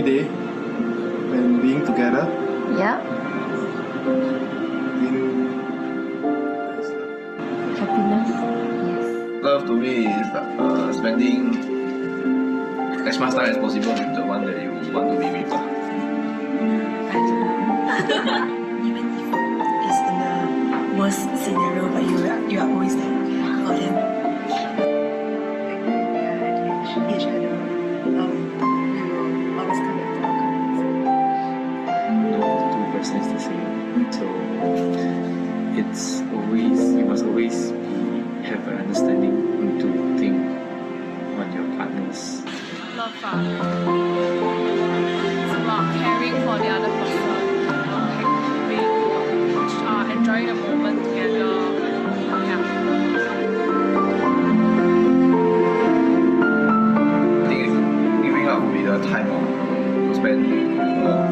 every day when being together. Yeah. Happiness. Yes. Love to me is spending as much time as possible with the one that you want to be with. Even if it's in the worst scenario, but you are always there for them. Each other, we will always come back to our comfort. No two persons is the same. So it's always, you must always have an understanding to think on your partners. Love it's about caring for the other person, enjoying the moment together. Yeah. I think giving up will be the time to spend more.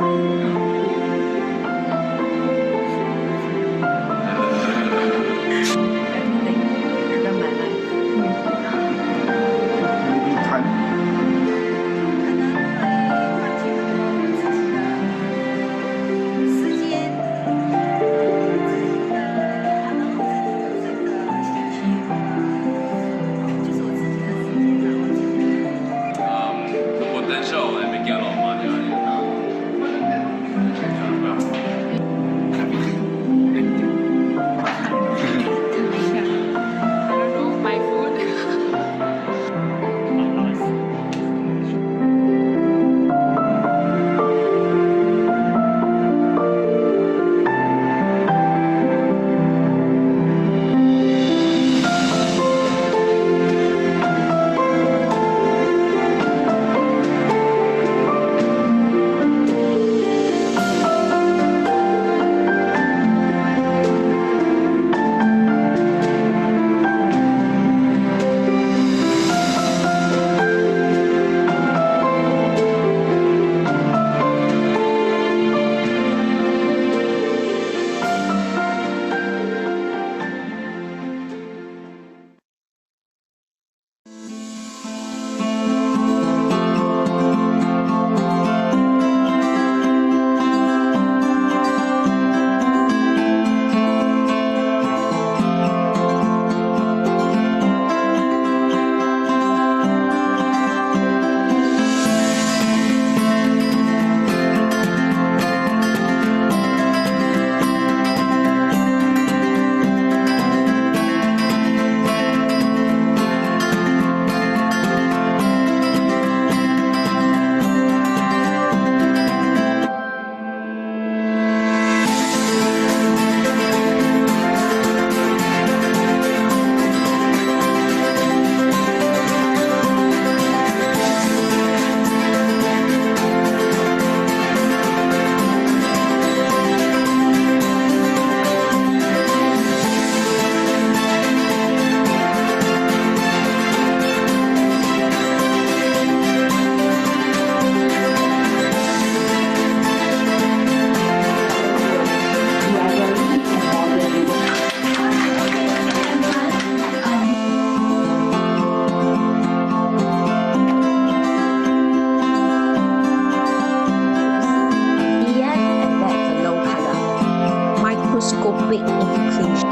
microscopic inclusion.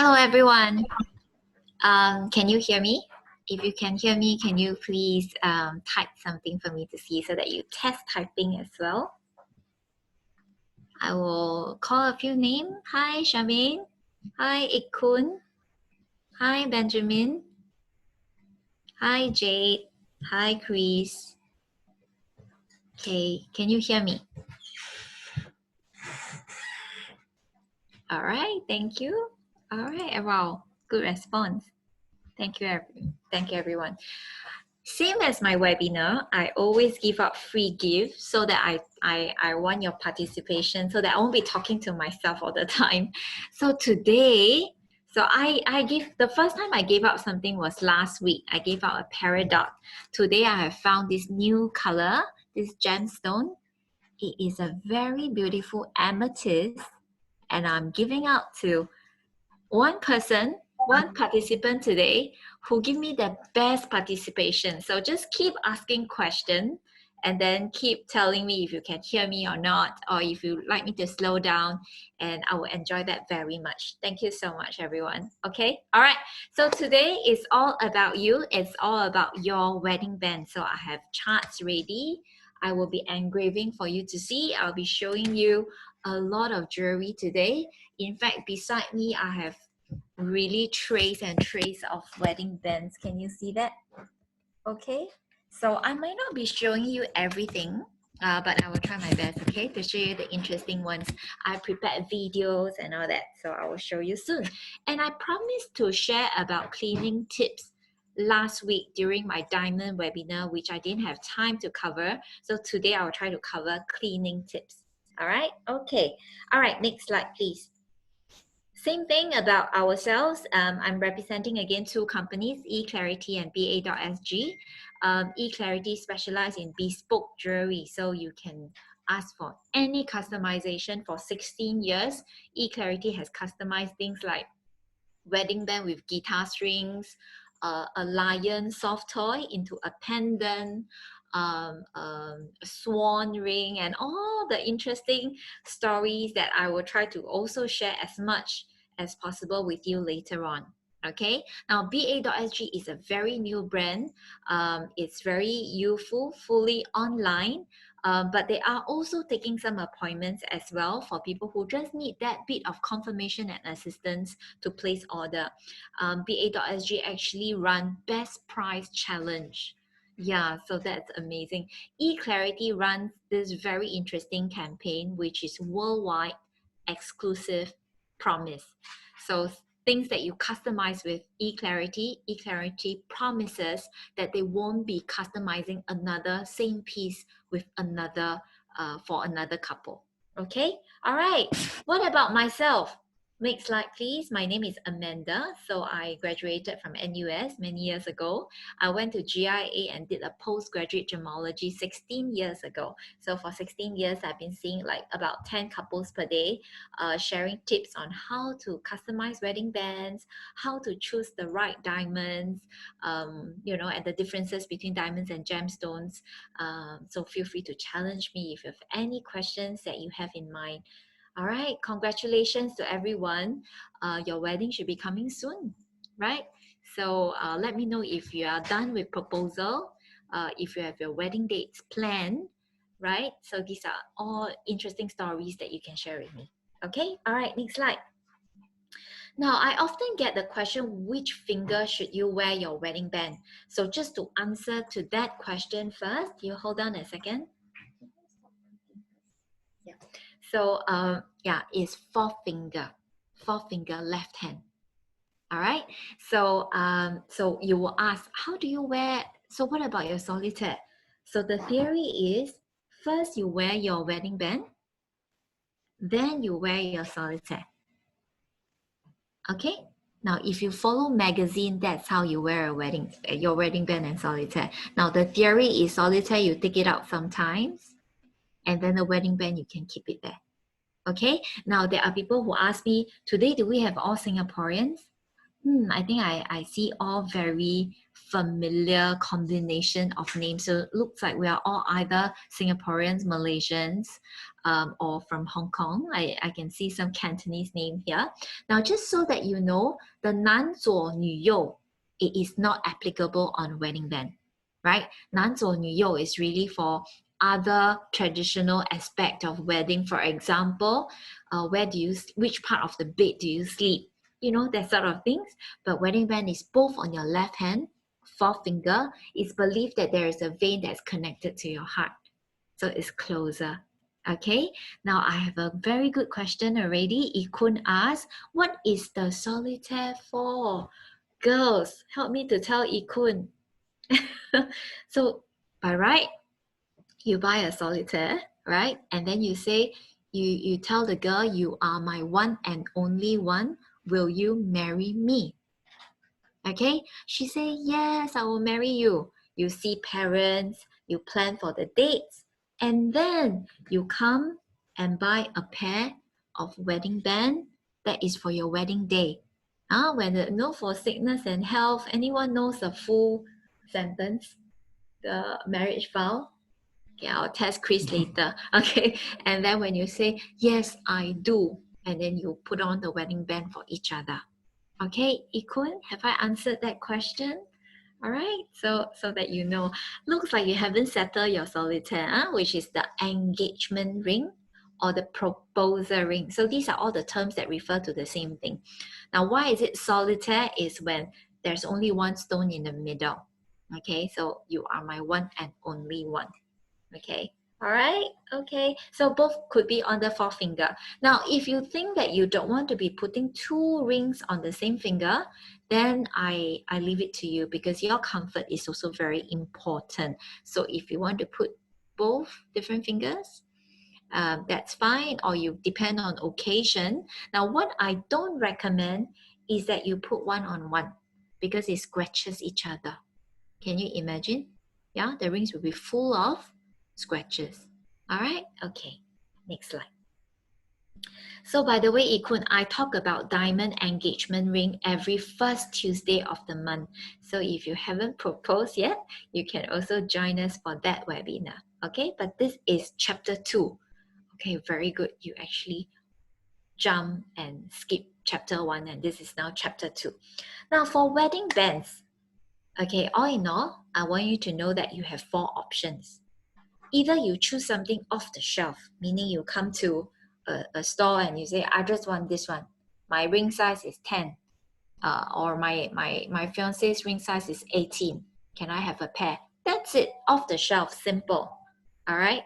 Hello, everyone. Can you hear me? If you can hear me, can you please type something for me to see so that you test typing as well? I will call a few names. Hi, Charmaine. Hi, Ikun. Hi, Benjamin. Hi, Jade. Hi, Chris. Okay, can you hear me? All right, thank you. All right, wow, good response. Thank you, everyone. Same as my webinar, I always give out free gifts so that I want your participation so that I won't be talking to myself all the time. So today, I give, the first time I gave out something was last week. I gave out a peridot. Today I have found this new color, this gemstone. It is a very beautiful amethyst, and I'm giving out to one participant today who give me the best participation. So just keep asking questions and then keep telling me if you can hear me or not, or if you like me to slow down, and I will enjoy that very much. Thank you so much, everyone. Okay, all right. So today is all about you. It's all about your wedding band. So I have charts ready. I will be engraving for you to see. I'll be showing you a lot of jewelry today. In fact, beside me, I have really trays and trays of wedding bands. Can you see that? Okay. So I might not be showing you everything, but I will try my best, okay, to show you the interesting ones. I prepared videos and all that, so I will show you soon. And I promised to share about cleaning tips last week during my diamond webinar, which I didn't have time to cover. So today I will try to cover cleaning tips. All right. Okay. All right. Next slide, please. Same thing about ourselves. I'm representing again two companies, eClarity and BA.SG. eClarity specializes in bespoke jewelry, so you can ask for any customization for 16 years. eClarity has customized things like wedding band with guitar strings, a lion soft toy into a pendant, a swan ring, and all the interesting stories that I will try to also share as much as possible with you later on. Okay, now BA.SG is a very new brand. It's very youthful, fully online. But they are also taking some appointments as well for people who just need that bit of confirmation and assistance to place order. BA.SG actually run best price challenge. Yeah, so that's amazing. eClarity runs this very interesting campaign, which is worldwide exclusive promise. So things that you customize with eClarity promises that they won't be customizing another same piece with another for another couple. Okay, all right. What about myself? Next slide, please. My name is Amanda. So I graduated from NUS many years ago. I went to GIA and did a postgraduate gemology 16 years ago. So for 16 years, I've been seeing like about 10 couples per day, sharing tips on how to customize wedding bands, how to choose the right diamonds, you know, and the differences between diamonds and gemstones. So feel free to challenge me if you have any questions that you have in mind. All right, congratulations to everyone. Your wedding should be coming soon, right? So let me know if you are done with proposal, if you have your wedding dates planned, right? So these are all interesting stories that you can share with me. Okay, all right, next slide. Now, I often get the question, which finger should you wear your wedding band? So just to answer to that question first, you hold on a second. Yeah. So yeah, it's fourth finger, left hand. All right. So so you will ask, how do you wear? So what about your solitaire? So the theory is, first you wear your wedding band, then you wear your solitaire. Okay. Now, if you follow magazine, that's how you wear your wedding band and solitaire. Now, the theory is solitaire, you take it out sometimes, and then the wedding band, you can keep it there. Okay. Now, there are people who ask me, today, do we have all Singaporeans? I think I see all very familiar combination of names. So it looks like we are all either Singaporeans, Malaysians, or from Hong Kong. I can see some Cantonese name here. Now, just so that you know, the 男左女右, it is not applicable on wedding band, right? 男左女右 is really for other traditional aspect of wedding. For example, which part of the bed do you sleep? You know, that sort of things. But wedding band is both on your left hand, fourth finger. It's believed that there is a vein that's connected to your heart. So it's closer. Okay, now I have a very good question already. Ikun asks, what is the solitaire for? Girls, help me to tell Ikun. So by right, you buy a solitaire, right? And then you say, you tell the girl, you are my one and only one. Will you marry me? Okay, she say, yes, I will marry you. You see parents, you plan for the dates, and then you come and buy a pair of wedding band that is for your wedding day. For sickness and health, anyone knows the full sentence, the marriage vow? Okay, I'll test Chris later. Okay, and then when you say, yes, I do, and then you put on the wedding band for each other. Okay, Ikun, have I answered that question? All right, so that you know. Looks like you haven't settled your solitaire, which is the engagement ring or the proposal ring. So these are all the terms that refer to the same thing. Now, why is it solitaire? Is when there's only one stone in the middle. Okay, so you are my one and only one. Okay, all right, okay, so both could be on the fourth finger. Now, if you think that you don't want to be putting two rings on the same finger, then I leave it to you, because your comfort is also very important. So if you want to put both different fingers, that's fine, or you depend on occasion. Now, what I don't recommend is that you put one on one, because it scratches each other. Can you imagine? Yeah, the rings will be full of scratches. All right, okay, next slide. So by the way, Ikun, I talk about diamond engagement ring every first Tuesday of the month. So if you haven't proposed yet, you can also join us for that webinar. Okay, but this is chapter 2. Okay, very good. You actually jump and skip chapter 1, and this is now chapter 2. Now for wedding bands, okay, all in all, I want you to know that you have 4 options. Either you choose something off the shelf, meaning you come to a store and you say, I just want this one. My ring size is 10. Or my fiance's ring size is 18. Can I have a pair? That's it, off the shelf, simple. All right,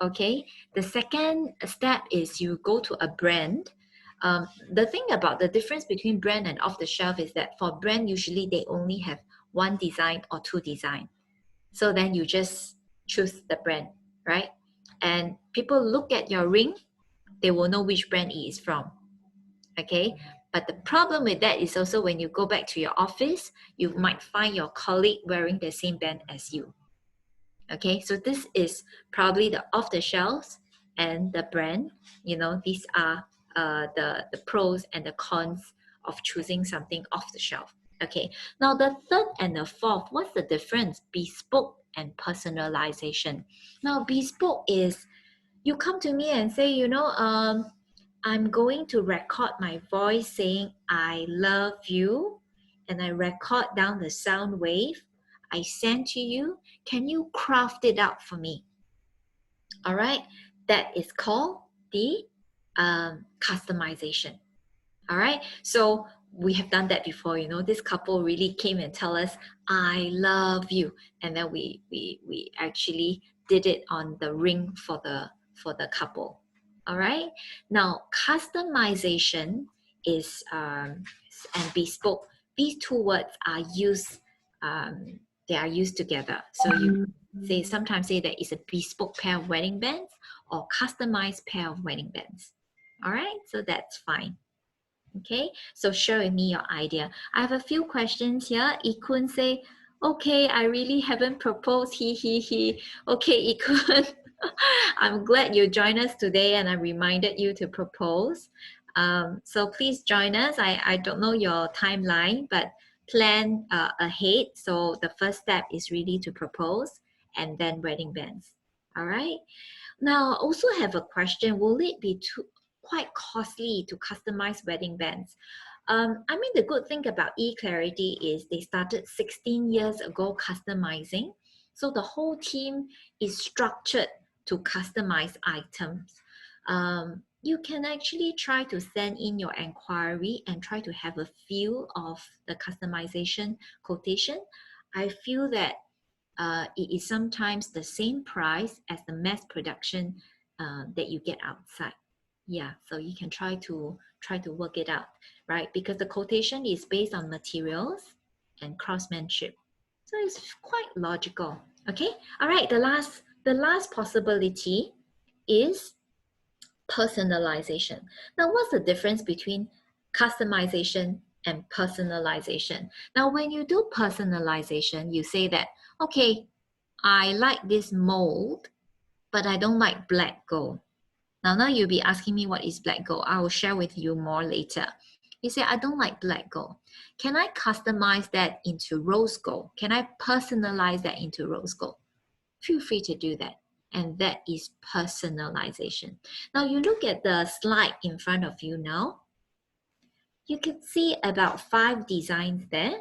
okay. The second step is you go to a brand. The thing about the difference between brand and off the shelf is that for brand, usually they only have 1 design or 2 design. So then you just choose the brand, right? And people look at your ring, they will know which brand it is from. Okay, but the problem with that is also when you go back to your office, you might find your colleague wearing the same band as you. Okay, so this is probably the off the shelves and the brand. You know, these are the pros and the cons of choosing something off the shelf. Okay, now the third and the fourth, what's the difference? Bespoke and personalization. Now, bespoke is you come to me and say, I'm going to record my voice saying, I love you, and I record down the sound wave. I send to you. Can you craft it out for me? All right, that is called the customization. All right, so we have done that before. This couple really came and tell us, I love you, and then we actually did it on the ring for the couple. All right, now customization is and bespoke. These 2 words are used. They are used together. So you sometimes say that it's a bespoke pair of wedding bands or customized pair of wedding bands. All right, so that's fine. Okay, so share with me your idea. I have a few questions here. Ikun say, okay, I really haven't proposed, he. Okay, Ikun, I'm glad you joined us today and I reminded you to propose. So please join us. I don't know your timeline, but plan ahead. So the first step is really to propose and then wedding bands. All right. Now, I also have a question. Will it be quite costly to customize wedding bands? I mean, the good thing about eClarity is they started 16 years ago customizing. So the whole team is structured to customize items. You can actually try to send in your inquiry and try to have a feel of the customization quotation. I feel that it is sometimes the same price as the mass production that you get outside. Yeah, so you can try to work it out, right? Because the quotation is based on materials and craftsmanship, so it's quite logical. Okay, all right. The last possibility is personalization. Now, what's the difference between customization and personalization? Now, when you do personalization, you say that, okay, I like this mold, but I don't like black gold. Now you'll be asking me what is black gold. I will share with you more later. You say, I don't like black gold. Can I customize that into rose gold? Can I personalize that into rose gold? Feel free to do that. And that is personalization. Now you look at the slide in front of you now. You can see about 5 designs there,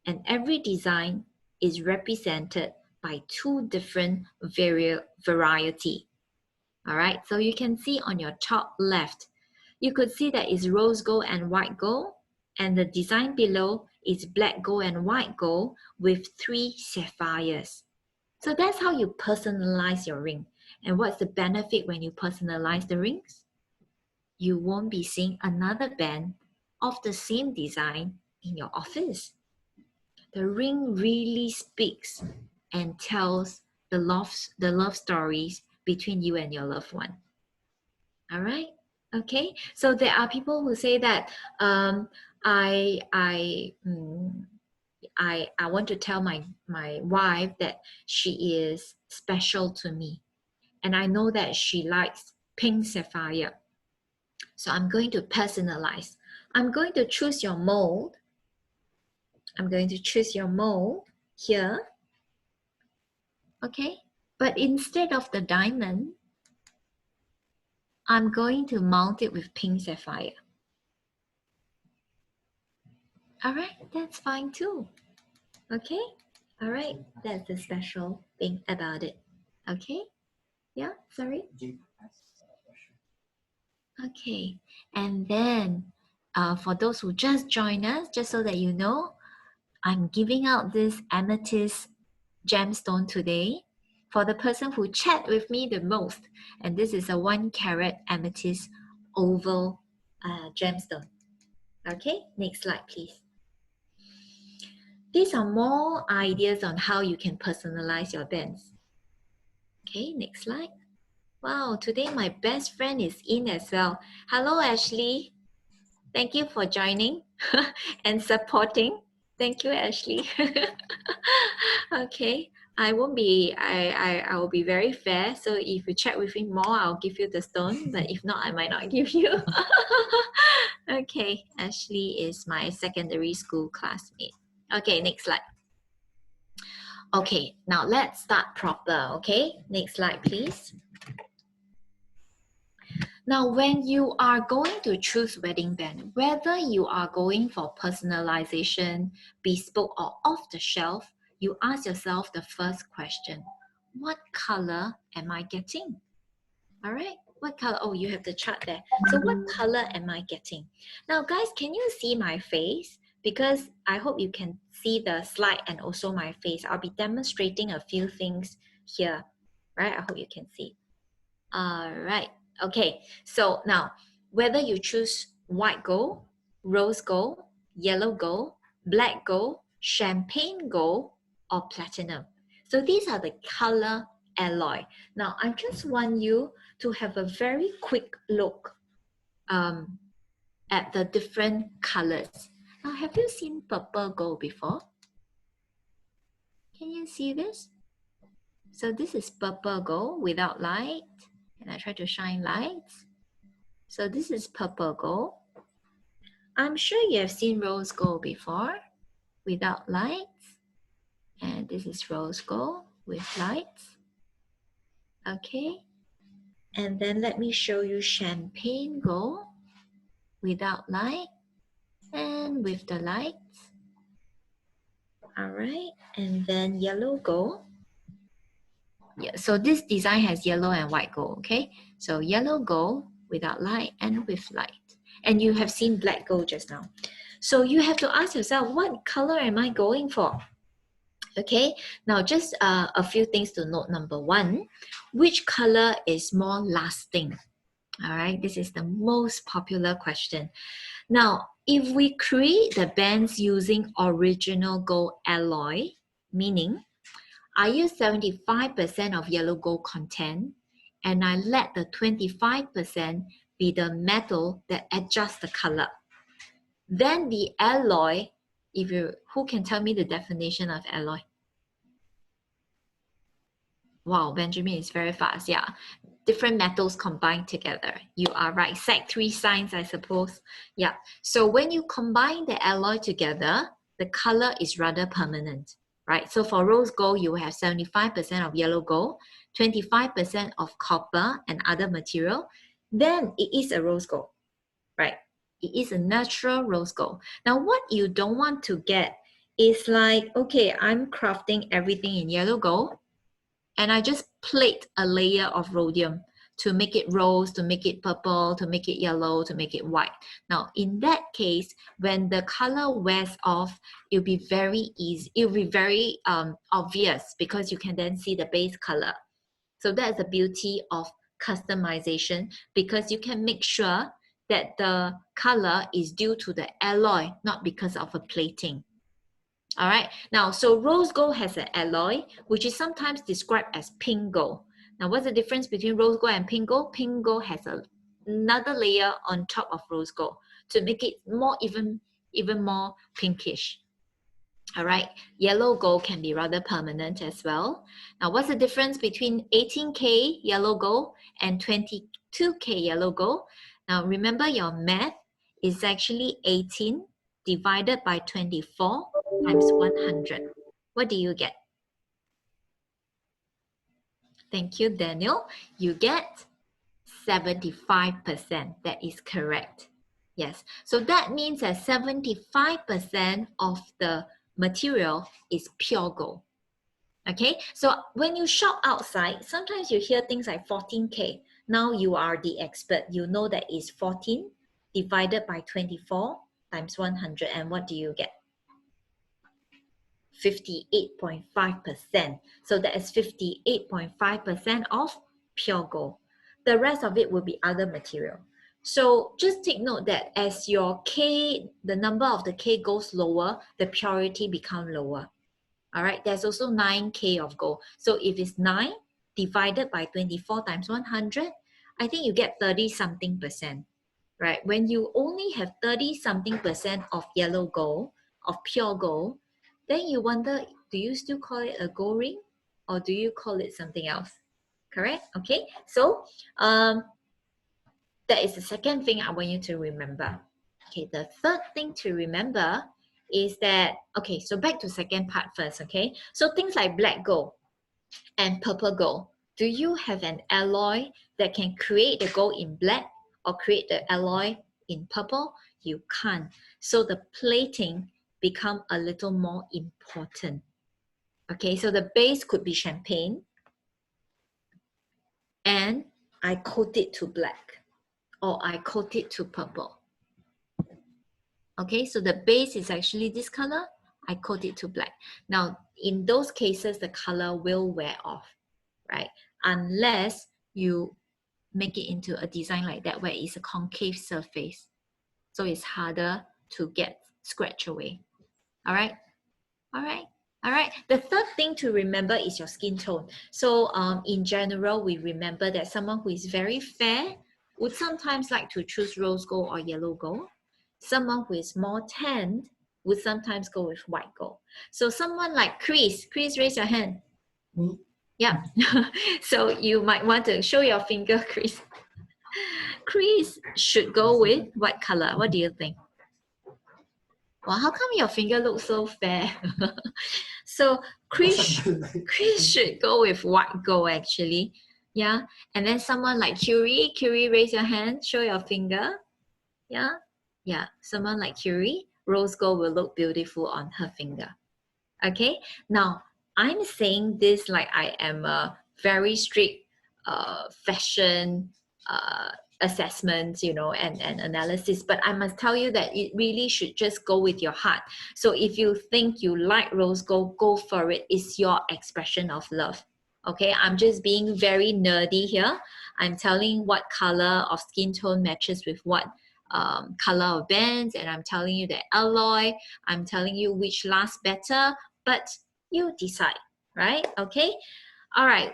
and every design is represented by 2 different variety. All right, so you can see on your top left, you could see that is rose gold and white gold, and the design below is black gold and white gold with 3 sapphires. So that's how you personalize your ring. And what's the benefit when you personalize the rings? You won't be seeing another band of the same design in your office. The ring really speaks and tells the love stories between you and your loved one. All right. Okay. So there are people who say that I want to tell my wife that she is special to me, and I know that she likes pink sapphire. So I'm going to personalize. I'm going to choose your mold. I'm going to choose your mold here. Okay. But instead of the diamond, I'm going to mount it with pink sapphire. All right, that's fine too. Okay, all right, that's the special thing about it. Okay, yeah, sorry. Okay, and then for those who just joined us, just so that you know, I'm giving out this amethyst gemstone today for the person who chat with me the most. And this is a 1 carat amethyst oval gemstone. Okay, next slide, please. These are more ideas on how you can personalize your bands. Okay, next slide. Wow, today my best friend is in as well. Hello, Ashley. Thank you for joining and supporting. Thank you, Ashley. Okay, I will be very fair. So if you chat with me more, I'll give you the stone. But if not, I might not give you. Okay, Ashley is my secondary school classmate. Okay, next slide. Okay, now let's start proper, okay? Next slide, please. Now, when you are going to choose wedding band, whether you are going for personalization, bespoke, or off the shelf, you ask yourself the first question, what color am I getting? All right, what color? Oh, you have the chart there. So what color am I getting? Now, guys, can you see my face? Because I hope you can see the slide and also my face. I'll be demonstrating a few things here, right? I hope you can see. All right, okay. So now, whether you choose white gold, rose gold, yellow gold, black gold, champagne gold, or platinum. So these are the color alloy. Now, I just want you to have a very quick look at the different colors. Now, have you seen purple gold before? Can you see this? So this is purple gold without light. And I try to shine lights. So this is purple gold. I'm sure you have seen rose gold before without lights. And this is rose gold with lights. Okay. And then let me show you champagne gold without light and with the lights. All right. And then yellow gold. Yeah, so this design has yellow and white gold, okay? So yellow gold without light and with light. And you have seen black gold just now. So you have to ask yourself, what color am I going for? Okay, now just a few things to note. Number one, which color is more lasting? All right, this is the most popular question. Now, if we create the bands using original gold alloy, meaning I use 75% of yellow gold content and I let the 25% be the metal that adjusts the color. Then the alloy, who can tell me the definition of alloy? Wow, Benjamin is very fast. Yeah, different metals combined together. You are right. Sec 3 science, I suppose. Yeah. So when you combine the alloy together, the color is rather permanent, right? So for rose gold, you have 75% of yellow gold, 25% of copper and other material. Then it is a rose gold, right? It is a natural rose gold. Now, what you don't want to get is like, okay, I'm crafting everything in yellow gold, and I just plate a layer of rhodium to make it rose, to make it purple, to make it yellow, to make it white. Now, in that case, when the color wears off, it'll be very easy. It'll be very obvious because you can then see the base color. So that's the beauty of customization, because you can make sure that the color is due to the alloy, not because of a plating. All right, now, so rose gold has an alloy, which is sometimes described as pink gold. Now, what's the difference between rose gold and pink gold? Pink gold has another layer on top of rose gold to make it more even more pinkish. All right, yellow gold can be rather permanent as well. Now, what's the difference between 18K yellow gold and 22K yellow gold? Now, remember your math is actually 18 divided by 24 times 100. What do you get? Thank you, Daniel. You get 75%. That is correct. Yes. So that means that 75% of the material is pure gold. Okay. So when you shop outside, sometimes you hear things like 14K. Now you are the expert. You know that is 14 divided by 24 times 100. And what do you get? 58.5%. So that is 58.5% of pure gold. The rest of it will be other material. So just take note that as your K, the number of the K goes lower, the purity becomes lower. All right, there's also 9K of gold. So if it's 9 divided by 24 times 100, I think you get 30-something%, right? When you only have 30-something% of yellow gold, of pure gold, then you wonder, do you still call it a gold ring or do you call it something else? Correct? Okay, so that is the second thing I want you to remember. Okay, the third thing to remember is that, okay, so back to second part first, okay? So things like black gold and purple gold, do you have an alloy that can create the gold in black or create the alloy in purple? You can't. So the plating become a little more important. Okay, so the base could be champagne and I coat it to black or I coat it to purple. Okay, so the base is actually this color, I coat it to black. Now, in those cases, the color will wear off, right? Unless you make it into a design like that where it's a concave surface. So it's harder to get scratch away. All right? All right. All right. The third thing to remember is your skin tone. So in general, we remember that someone who is very fair would sometimes like to choose rose gold or yellow gold. Someone who is more tanned would sometimes go with white gold. So someone like Chris, raise your hand. Yeah. So you might want to show your finger, Chris. crease should go with what color? What do you think? Well, how come your finger looks so fair? So crease should go with white gold actually. Yeah. And then someone like Curie, raise your hand, show your finger. Yeah. Yeah. Someone like Curie, rose gold will look beautiful on her finger. Okay. Now, I'm saying this like I am a very strict fashion assessment, you know, and analysis, but I must tell you that it really should just go with your heart. So if you think you like rose gold, go for it. It's your expression of love. Okay, I'm just being very nerdy here. I'm telling what color of skin tone matches with what color of bands, and I'm telling you the alloy. I'm telling you which lasts better, but you decide, right? Okay. All right,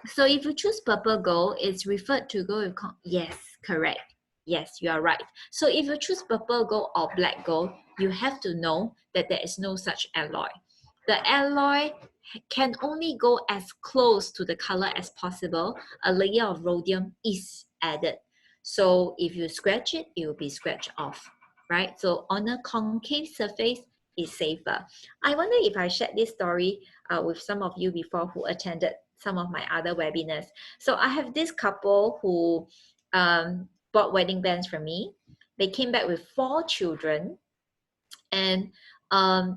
so if you choose purple gold, it's referred to gold with, yes, correct. Yes, you are right. So if you choose purple gold or black gold, you have to know that there is no such alloy. The alloy can only go as close to the color as possible. A layer of rhodium is added. So if you scratch it, it will be scratched off, right? So on a concave surface, it's safer. I wonder if I shared this story with some of you before who attended some of my other webinars. So I have this couple who bought wedding bands from me. They came back with 4 children, and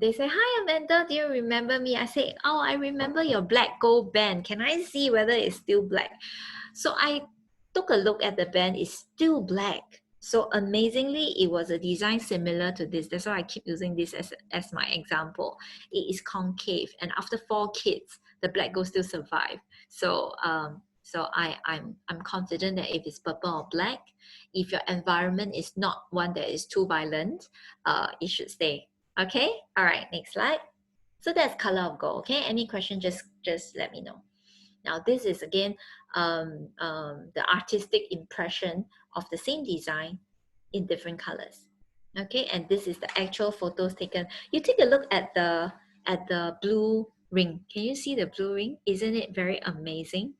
they say, "Hi Amanda, do you remember me?" I say, "Oh, I remember your black gold band. Can I see whether it's still black?" So I took a look at the band. It's still black. So amazingly, it was a design similar to this. That's why I keep using this as my example. It is concave, and after 4 kids, the black gold still survive. So I'm confident that if it's purple or black, if your environment is not one that is too violent, it should stay. Okay. All right. Next slide. So that's color of gold. Okay. Any question? Just let me know. Now this is again the artistic impression of the same design in different colors. Okay, and this is the actual photos taken. You take a look at the blue ring. Can you see the blue ring? Isn't it very amazing?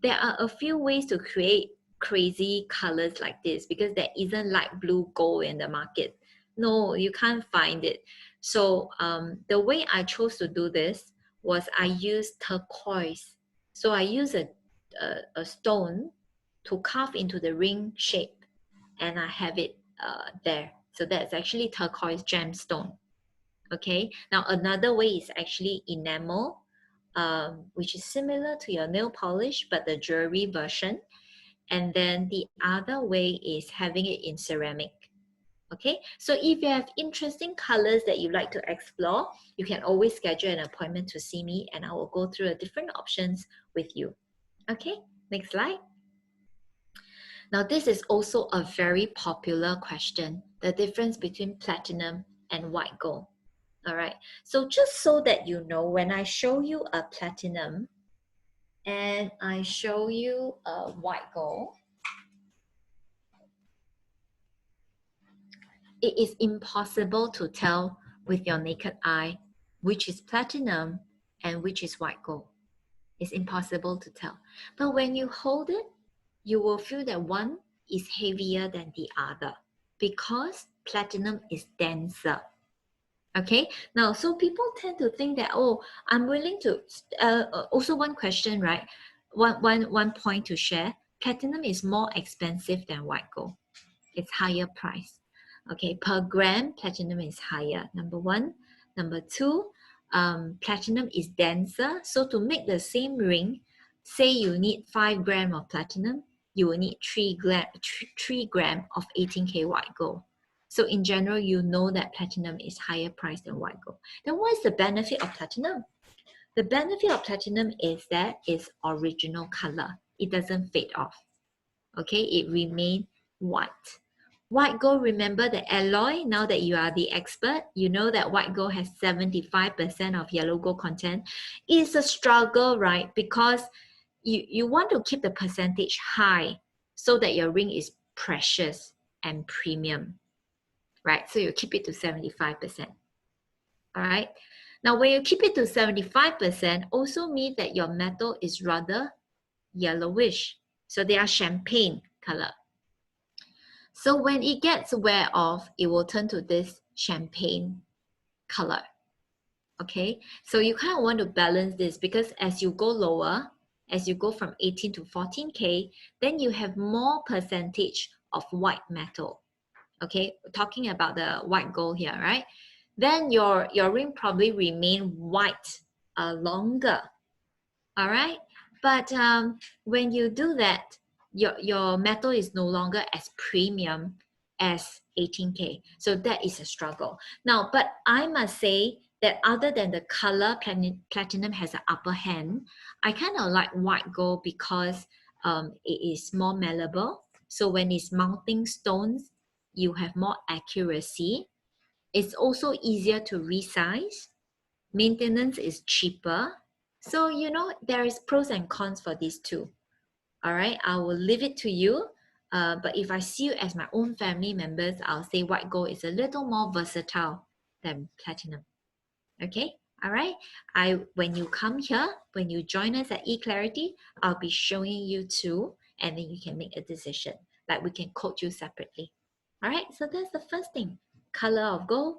There are a few ways to create crazy colors like this because there isn't light blue gold in the market. No, you can't find it. So the way I chose to do this was I used turquoise. So I use a stone to carve into the ring shape, and I have it there. So that's actually turquoise gemstone. Okay, now another way is actually enamel, which is similar to your nail polish, but the jewelry version. And then the other way is having it in ceramic. Okay, so if you have interesting colors that you like to explore, you can always schedule an appointment to see me, and I will go through the different options with you. Okay, next slide. Now this is also a very popular question, the difference between platinum and white gold. All right, so just so that you know, when I show you a platinum and I show you a white gold, it is impossible to tell with your naked eye which is platinum and which is white gold. It's impossible to tell. But when you hold it, you will feel that one is heavier than the other because platinum is denser. Okay, now so people tend to think that, oh, I'm willing to, also one question, right? One point to share, platinum is more expensive than white gold. It's higher price. Okay, per gram, platinum is higher, number one. Number two, platinum is denser. So to make the same ring, say you need 5 grams of platinum, you will need 3 gram of 18K white gold. So in general, you know that platinum is higher priced than white gold. Then what is the benefit of platinum? The benefit of platinum is that it's original color. It doesn't fade off. Okay, it remains white. White gold, remember the alloy? Now that you are the expert, you know that white gold has 75% of yellow gold content. It's a struggle, right? Because you want to keep the percentage high so that your ring is precious and premium, right? So you keep it to 75%. All right. Now, when you keep it to 75%, also means that your metal is rather yellowish. So they are champagne color. So when it gets wear off, it will turn to this champagne color. Okay, so you kind of want to balance this, because as you go lower, as you go from 18 to 14K, then you have more percentage of white metal. Okay, we're talking about the white gold here, right? Then your ring probably remain white longer. All right, but when you do that, your metal is no longer as premium as 18K. So that is a struggle. Now, but I must say that other than the color, platinum has an upper hand. I kind of like white gold because it is more malleable. So when it's mounting stones, you have more accuracy. It's also easier to resize. Maintenance is cheaper. So, you know, there is pros and cons for these two. All right, I will leave it to you. But if I see you as my own family members, I'll say white gold is a little more versatile than platinum. Okay, all right. When you come here, when you join us at eClarity, I'll be showing you two, and then you can make a decision. Like we can quote you separately. All right, so that's the first thing. Color of gold,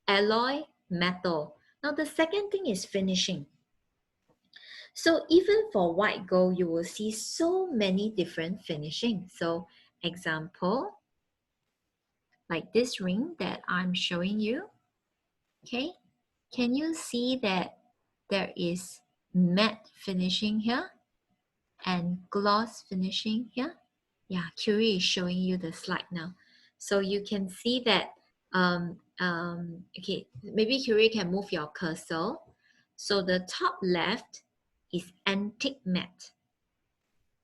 alloy, metal. Now the second thing is finishing. So even for white gold, you will see so many different finishing. So example, like this ring that I'm showing you, okay? Can you see that there is matte finishing here and gloss finishing here? Yeah, Curie is showing you the slide now. So you can see that, okay, maybe Curie can move your cursor. So the top left is antique matte,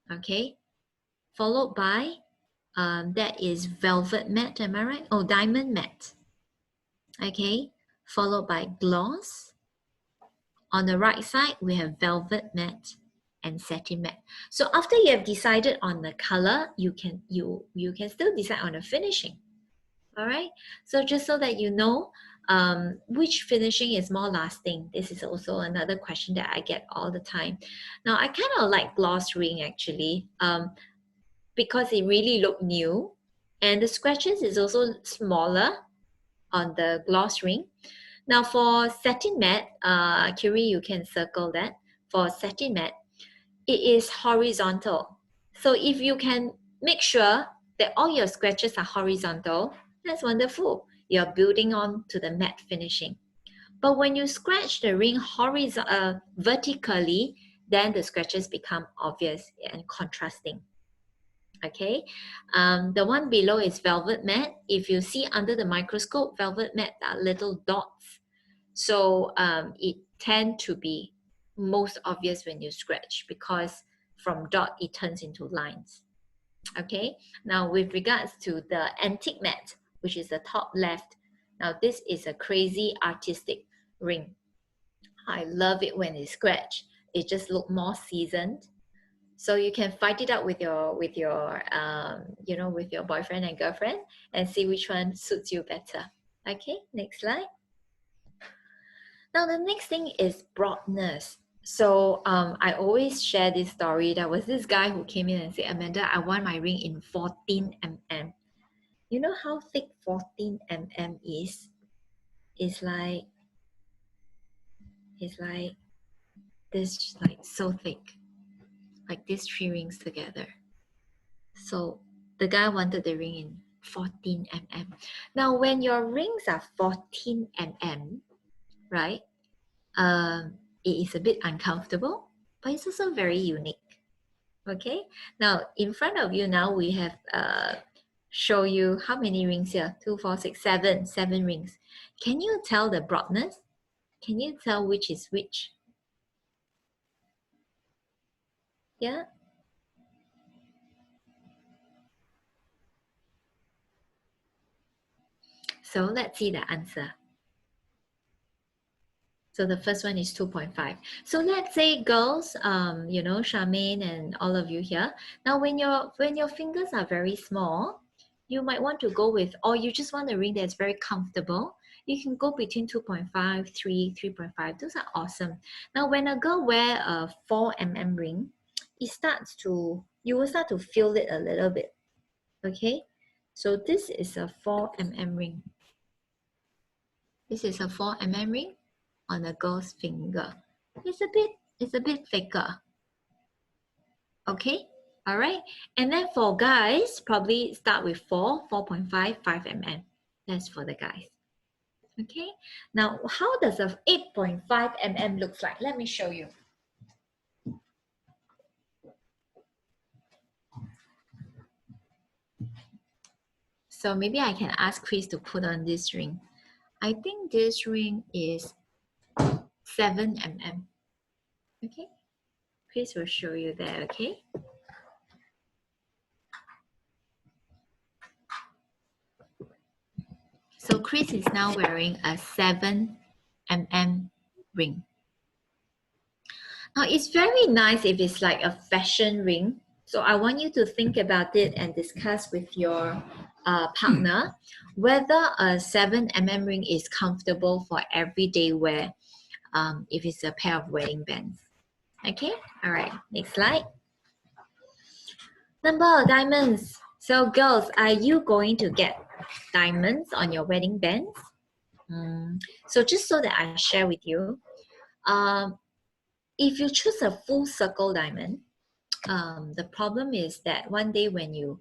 okay? Followed by, that is velvet matte, am I right? Oh, diamond matte, okay? Followed by gloss. On the right side, we have velvet matte and satin matte. So after you have decided on the color, you can still decide on the finishing. All right. So just so that you know which finishing is more lasting. This is also another question that I get all the time. Now I kind of like gloss ring actually, because it really looked new, and the scratches is also smaller on the gloss ring. Now for satin matte, Curie, you can circle that. For satin matte, it is horizontal. So if you can make sure that all your scratches are horizontal, that's wonderful. You're building on to the matte finishing. But when you scratch the ring vertically, then the scratches become obvious and contrasting. Okay, the one below is velvet matte. If you see under the microscope, velvet matte are little dots. So it tend to be most obvious when you scratch, because from dot it turns into lines. Okay, now with regards to the antique matte, which is the top left, now this is a crazy artistic ring. I love it when it's scratched. It just looks more seasoned. So you can fight it out with your with your boyfriend and girlfriend and see which one suits you better. Okay, next slide. Now the next thing is broadness. So I always share this story. There was this guy who came in and said, Amanda, I want my ring in 14 mm. You know how thick 14 mm is? It's like this, like so thick, like these three rings together. So the guy wanted the ring in 14 mm. Now when your rings are 14 mm, right? It is a bit uncomfortable, but it's also very unique. Okay, now in front of you now we have show you how many rings here. 2, 4, 6, 7. 7 rings. Can you tell the broadness? Can you tell which is which? Yeah. So let's see the answer. So the first one is 2.5. So let's say girls, Charmaine and all of you here. Now when your fingers are very small, you might want to go with, or you just want a ring that's very comfortable. You can go between 2.5, 3, 3.5. Those are awesome. Now when a girl wear a 4 mm ring, you will start to feel it a little bit. Okay, so this is a 4 mm ring. This is a 4 mm ring on a girl's finger. It's a bit thicker. Okay, all right. And then for guys, probably start with 4.5, 5 mm. That's for the guys. Okay, now how does a 8.5 mm looks like? Let me show you. So maybe I can ask Chris to put on this ring. I think this ring is 7 mm. Okay, Chris will show you that. Okay. So Chris is now wearing a 7 mm ring. Now it's very nice if it's like a fashion ring. So I want you to think about it and discuss with your partner whether a 7 mm ring is comfortable for everyday wear if it's a pair of wedding bands. Okay, all right, next slide. Number of diamonds. So girls, are you going to get diamonds on your wedding bands? So just so that I share with you, if you choose a full circle diamond, the problem is that one day when you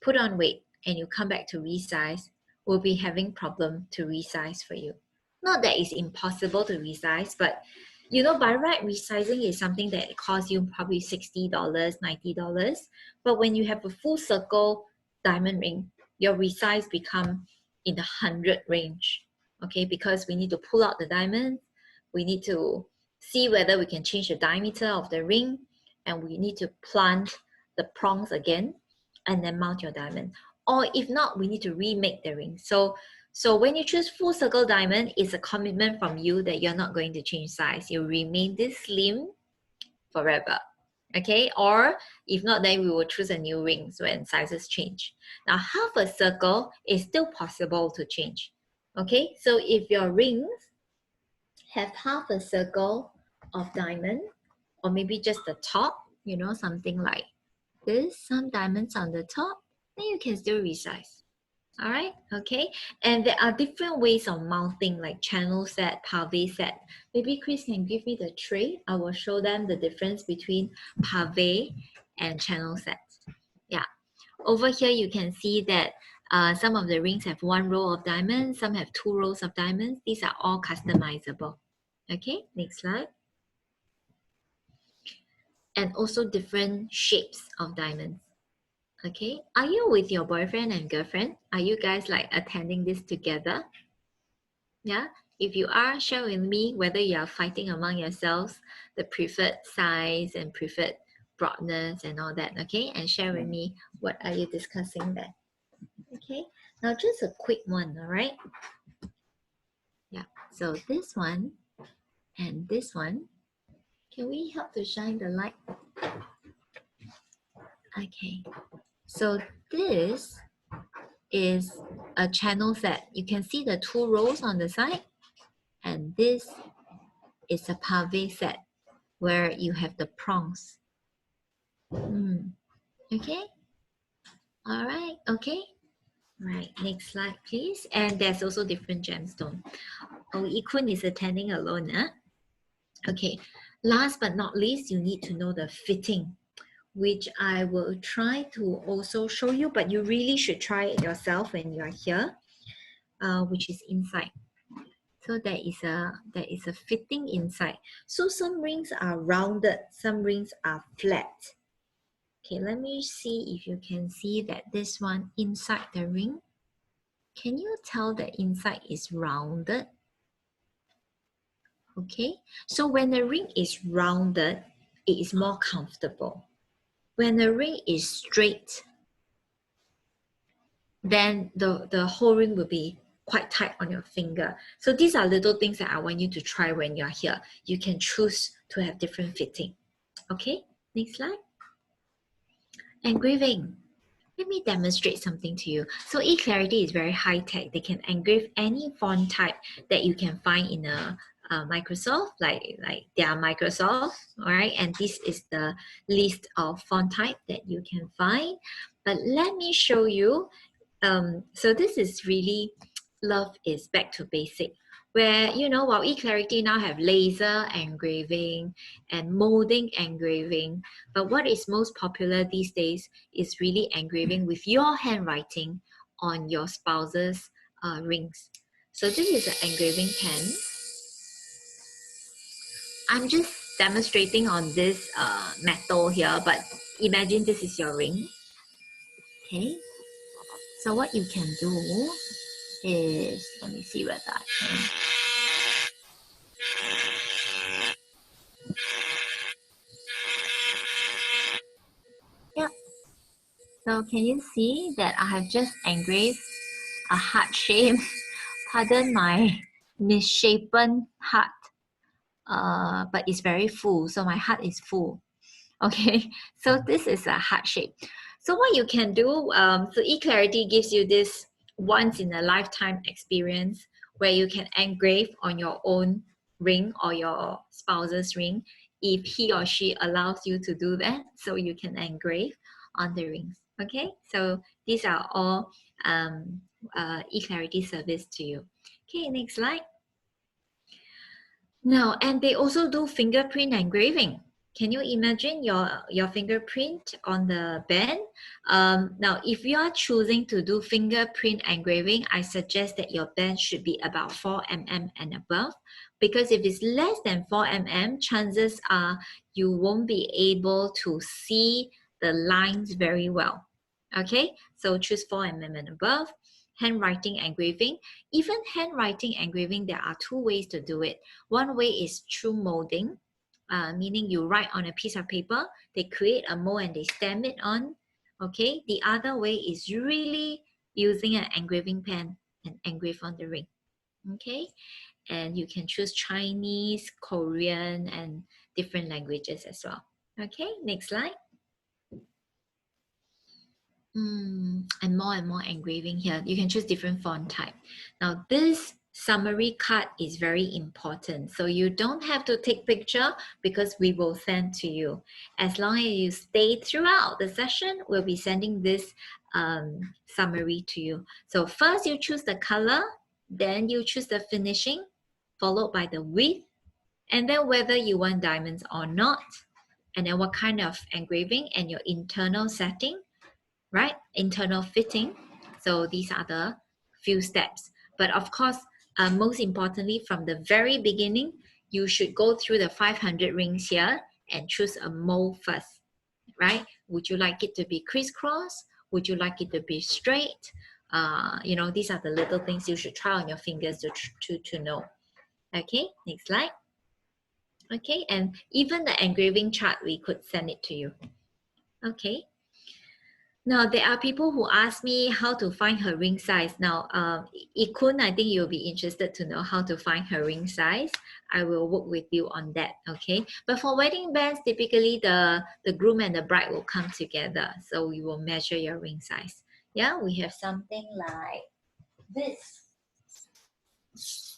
put on weight and you come back to resize, we'll be having problem to resize for you. Not that it's impossible to resize, but you know, by right, resizing is something that costs you probably $60, $90. But when you have a full circle diamond ring, your resize become in the 100 range. Okay, because we need to pull out the diamond, we need to see whether we can change the diameter of the ring, and we need to plant the prongs again and then mount your diamond. Or if not, we need to remake the ring. So when you choose full circle diamond, it's a commitment from you that you're not going to change size. You remain this slim forever. Okay, or if not, then we will choose a new rings when sizes change. Now half a circle is still possible to change. Okay, so if your rings have half a circle of diamond, or maybe just the top, you know, something like this, some diamonds on the top, then you can still resize. All right, okay. And there are different ways of mounting, like channel set, pave set. Maybe Chris can give me the tray. I will show them the difference between pave and channel sets. Yeah, over here you can see that some of the rings have 1 row of diamonds, some have 2 rows of diamonds. These are all customizable. Okay, next slide. And also different shapes of diamonds. Okay, are you with your boyfriend and girlfriend? Are you guys like attending this together? Yeah, if you are, share with me whether you are fighting among yourselves the preferred size and preferred broadness and all that. Okay, and share with me what are you discussing there. Okay, now just a quick one. All right, yeah, so this one and this one, can we help to shine the light? Okay, so this is a channel set. You can see the 2 rows on the side, and this is a pave set where you have the prongs. Okay, all right, okay. Right, next slide please. And there's also different gemstone. Oh, Ikun is attending alone. Okay, last but not least, you need to know the fitting, which I will try to also show you, but you really should try it yourself when you're here, which is inside. So there is a fitting inside. So some rings are rounded, some rings are flat. Okay, let me see if you can see that this one inside the ring. Can you tell that inside is rounded? Okay, so when the ring is rounded, it is more comfortable. When the ring is straight, then the whole ring will be quite tight on your finger. So these are little things that I want you to try when you're here. You can choose to have different fitting. Okay, next slide. Engraving. Let me demonstrate something to you. So eClarity is very high tech. They can engrave any font type that you can find in a Microsoft, like their Microsoft, all right? And this is the list of font type that you can find. But let me show you. So this is really, love is back to basic. Where, you know, while eClarity now have laser engraving and molding engraving, but what is most popular these days is really engraving with your handwriting on your spouse's rings. So this is an engraving pen. I'm just demonstrating on this metal here, but imagine this is your ring. Okay, so what you can do is, let me see whether I can. Yeah, so can you see that I have just engraved a heart shape? Pardon my misshapen heart, but it's very full, so my heart is full. Okay, so this is a heart shape. So what you can do, so eClarity gives you this once in a lifetime experience where you can engrave on your own ring or your spouse's ring if he or she allows you to do that. So you can engrave on the rings. Okay, so these are all eClarity service to you. Okay, next slide. Now, and they also do fingerprint engraving. Can you imagine your fingerprint on the band? Now, if you are choosing to do fingerprint engraving, I suggest that your band should be about 4 mm and above, because if it's less than 4 mm, chances are you won't be able to see the lines very well. Okay, so choose 4 mm and above. Handwriting engraving. Even handwriting engraving, there are two ways to do it. One way is through molding, meaning you write on a piece of paper, they create a mold and they stamp it on. Okay, the other way is really using an engraving pen and engrave on the ring. Okay, and you can choose Chinese, Korean, and different languages as well. Okay, next slide. And more engraving here. You can choose different font type. Now this summary card is very important. So you don't have to take picture because we will send to you. As long as you stay throughout the session, we'll be sending this summary to you. So first you choose the color, then you choose the finishing, followed by the width, and then whether you want diamonds or not, and then what kind of engraving and your internal setting, right? Internal fitting. So these are the few steps. But of course, most importantly, from the very beginning, you should go through the 500 rings here and choose a mold first, right? Would you like it to be crisscross? Would you like it to be straight? You know, these are the little things you should try on your fingers to know. Okay, next slide. Okay, and even the engraving chart, we could send it to you. Okay. Now, there are people who ask me how to find her ring size. Now, Ikun, I think you'll be interested to know how to find her ring size. I will work with you on that, okay? But for wedding bands, typically the groom and the bride will come together. So we will measure your ring size. Yeah, we have something like this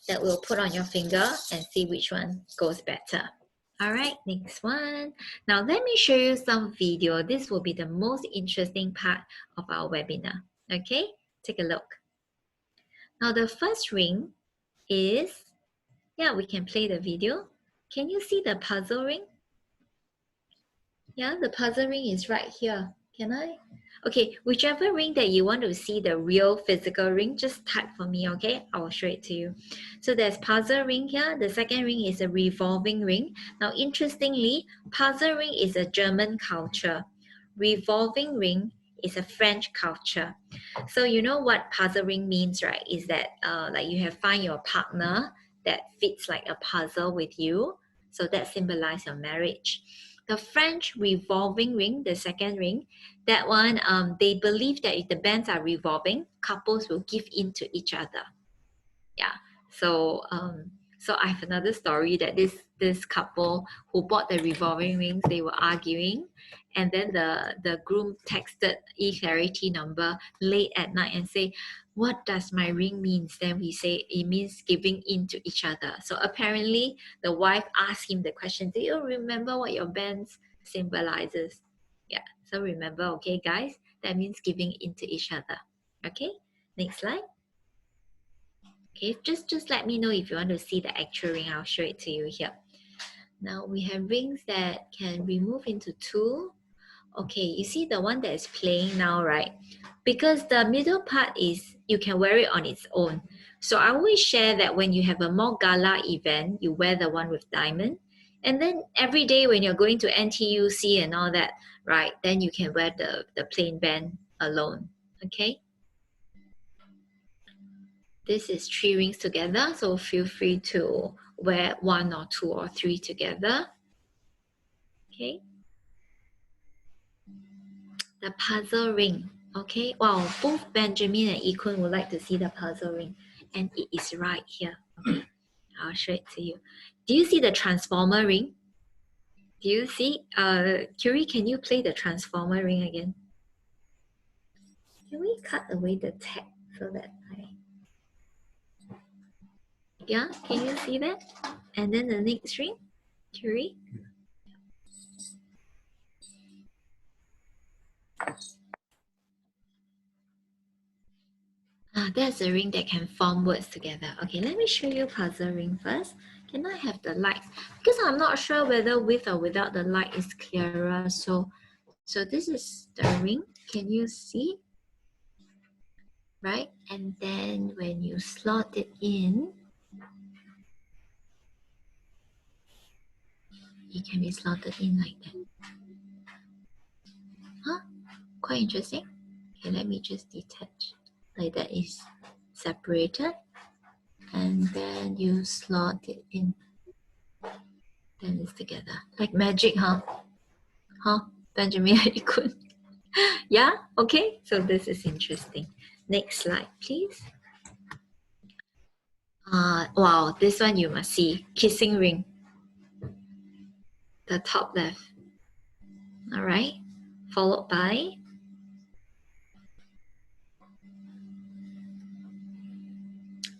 that we'll put on your finger and see which one goes better. All right, next one. Now let me show you some video. This will be the most interesting part of our webinar. Okay, take a look. Now the first ring is, yeah, we can play the video. Can you see the puzzle ring? Yeah, the puzzle ring is right here. Can I? Okay, whichever ring that you want to see the real physical ring, just type for me, okay? I will show it to you. So there's puzzle ring here. The second ring is a revolving ring. Now, interestingly, puzzle ring is a German culture. Revolving ring is a French culture. So you know what puzzle ring means, right? Is that like you have find your partner that fits like a puzzle with you. So that symbolizes your marriage. The French revolving ring, the second ring, that one, they believe that if the bands are revolving, couples will give in to each other. Yeah. So so I have another story that this couple who bought the revolving rings, they were arguing, and then the groom texted eClarity number late at night and say, "What does my ring means?" Then we say it means giving in to each other. So apparently the wife asked him the question, "Do you remember what your bands symbolizes?" Yeah. So remember, okay, guys, That means giving into each other. Okay, next slide. Okay, just let me know if you want to see the actual ring. I'll show it to you here. Now we have rings that can remove into two. Okay, you see the one that is playing now, right? Because the middle part is, you can wear it on its own. So I always share that when you have a more gala event, you wear the one with diamond. And then every day when you're going to NTUC and all that, right, then you can wear the plain band alone, okay? This is 3 rings together, so feel free to wear 1 or 2 or 3 together, okay? The puzzle ring, okay? Wow, both Benjamin and Ikun would like to see the puzzle ring, and it is right here, okay? I'll show it to you. Do you see the transformer ring? Do you see? Curie, can you play the transformer ring again? Can we cut away the tag so that yeah, can you see that? And then the next ring, Curie? That's a ring that can form words together. Okay, let me show you puzzle ring first. Can I have the light? Because I'm not sure whether with or without the light is clearer. So this is the ring. Can you see? Right? And then when you slot it in, it can be slotted in like that. Huh? Quite interesting. Okay, let me just detach. Like that is separated. And then you slot it in. Then it's together. Like magic, huh? Huh? Benjamin, you could. Yeah? Okay. So this is interesting. Next slide, please. Wow, this one you must see. Kissing ring. The top left. All right. Followed by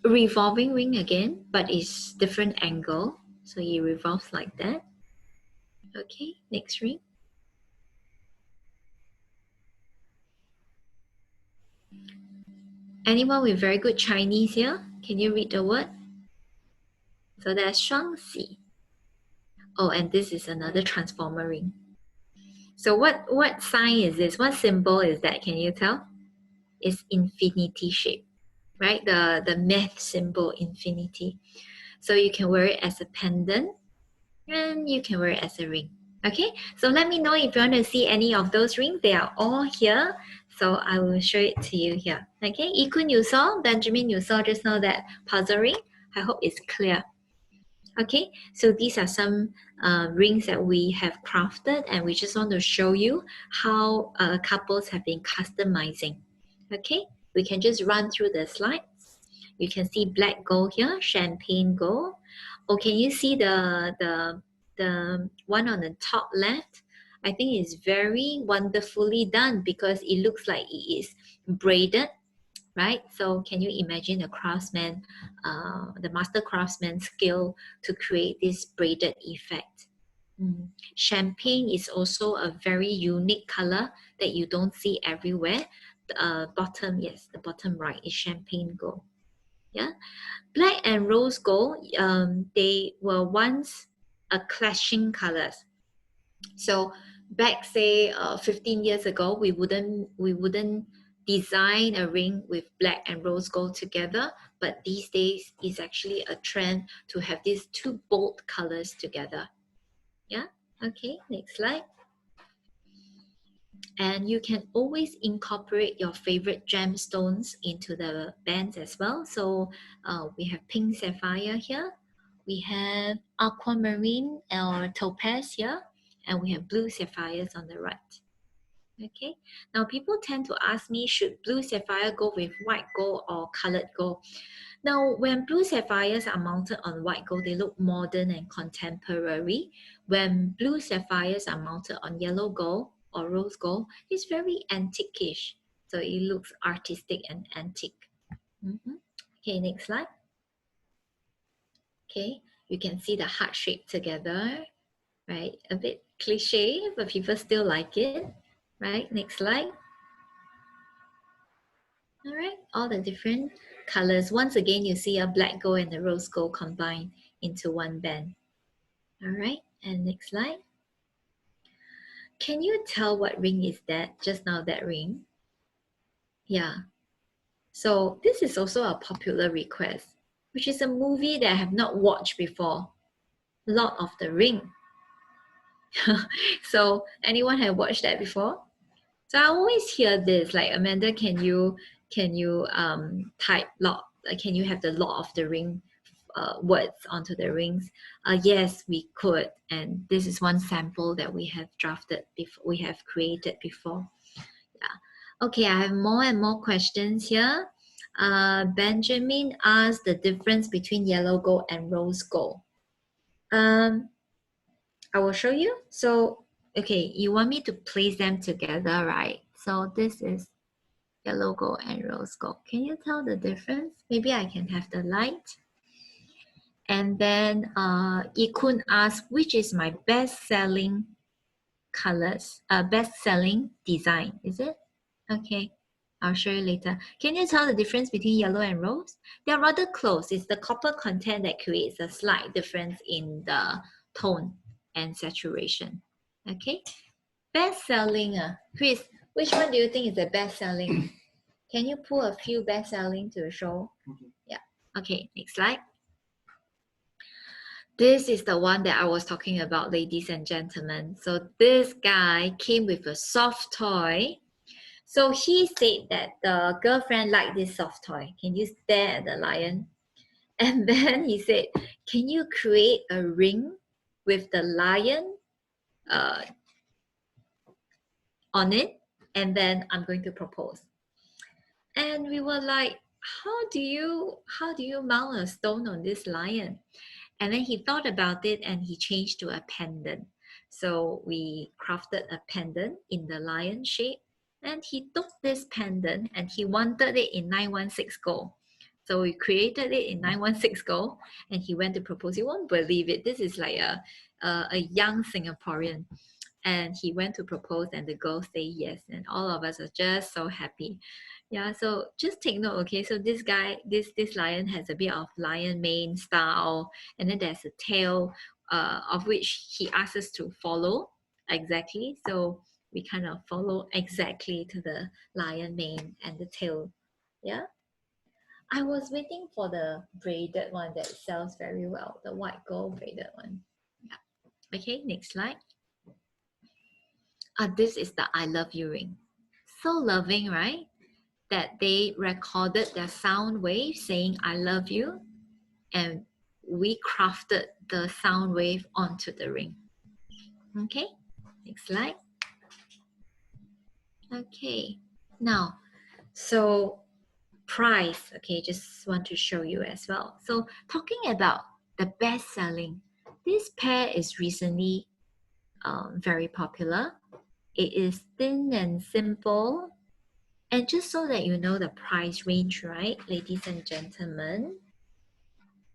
revolving ring again, but it's different angle. So it revolves like that. Okay, next ring. Anyone with very good Chinese here? Can you read the word? So that's 双喜. Oh, and this is another transformer ring. So what sign is this? What symbol is that? Can you tell? It's infinity shape, right? The math symbol infinity. So you can wear it as a pendant and you can wear it as a ring. Okay, so let me know if you want to see any of those rings. They are all here. So I will show it to you here. Okay, Ikun, you saw, Benjamin, you saw just now that puzzle ring. I hope it's clear. Okay, so these are some rings that we have crafted, and we just want to show you how couples have been customizing. Okay, we can just run through the slides. You can see black gold here, champagne gold. Oh, can you see the one on the top left? I think it's very wonderfully done because it looks like it is braided, right? So can you imagine the craftsman, the master craftsman skill to create this braided effect? Champagne is also a very unique color that you don't see everywhere. The bottom, yes, the bottom right is champagne gold. Yeah, black and rose gold, they were once a clashing colors. So back say 15 years ago, we wouldn't design a ring with black and rose gold together, but these days it's actually a trend to have these two bold colors together. Yeah, okay, next slide. And you can always incorporate your favorite gemstones into the bands as well. So we have pink sapphire here, we have aquamarine or topaz here, and we have blue sapphires on the right. Okay, now people tend to ask me, should blue sapphire go with white gold or colored gold? Now, when blue sapphires are mounted on white gold, they look modern and contemporary. When blue sapphires are mounted on yellow gold or rose gold, it's very antique-ish. So it looks artistic and antique. Okay, next slide. Okay, you can see the heart shape together, right? A bit cliche, but people still like it, right? Next slide. All right, all the different colors. Once again, you see a black gold and a rose gold combined into one band. All right, and next slide. Can you tell what ring is that? Just now, that ring. Yeah. So this is also a popular request, which is a movie that I have not watched before. Lord of the Ring. So anyone have watched that before? So I always hear this, like, Amanda, can you type Lord? Can you have the Lord of the Ring words onto the rings? Yes, we could, and this is one sample that we have drafted before, we have created before. Yeah. Okay, I have more and more questions here. Benjamin asked the difference between yellow gold and rose gold. I will show you. So, okay, you want me to place them together, right? So this is yellow gold and rose gold. Can you tell the difference? Maybe I can have the light. And then Ikun asked, which is my best-selling colors, best-selling design, is it? Okay, I'll show you later. Can you tell the difference between yellow and rose? They're rather close. It's the copper content that creates a slight difference in the tone and saturation. Okay, best-selling, Chris, which one do you think is the best-selling? Can you pull a few best-selling to show? Yeah, okay, next slide. This is the one that I was talking about, ladies and gentlemen. So this guy came with a soft toy. So he said that the girlfriend liked this soft toy. Can you stare at the lion? And then he said, can you create a ring with the lion on it? And then I'm going to propose. And we were like, how do you mount a stone on this lion? And then he thought about it and he changed to a pendant. So we crafted a pendant in the lion shape. And he took this pendant and he wanted it in 916 gold. So we created it in 916 gold and he went to propose. You won't believe it. This is like a young Singaporean. And he went to propose and the girl said yes. And all of us are just so happy. Yeah, so just take note, okay? So this guy, this lion has a bit of lion mane style, and then there's a tail of which he asks us to follow exactly. So we kind of follow exactly to the lion mane and the tail. Yeah. I was waiting for the braided one that sells very well, the white gold braided one. Yeah. Okay, next slide. This is the I love you ring. So loving, right? That they recorded their sound wave saying I love you, and we crafted the sound wave onto the ring. Okay, next slide. Okay, now, so price, okay, just want to show you as well. So talking about the best selling, this pair is recently very popular. It is thin and simple. And just so that you know the price range, right, ladies and gentlemen,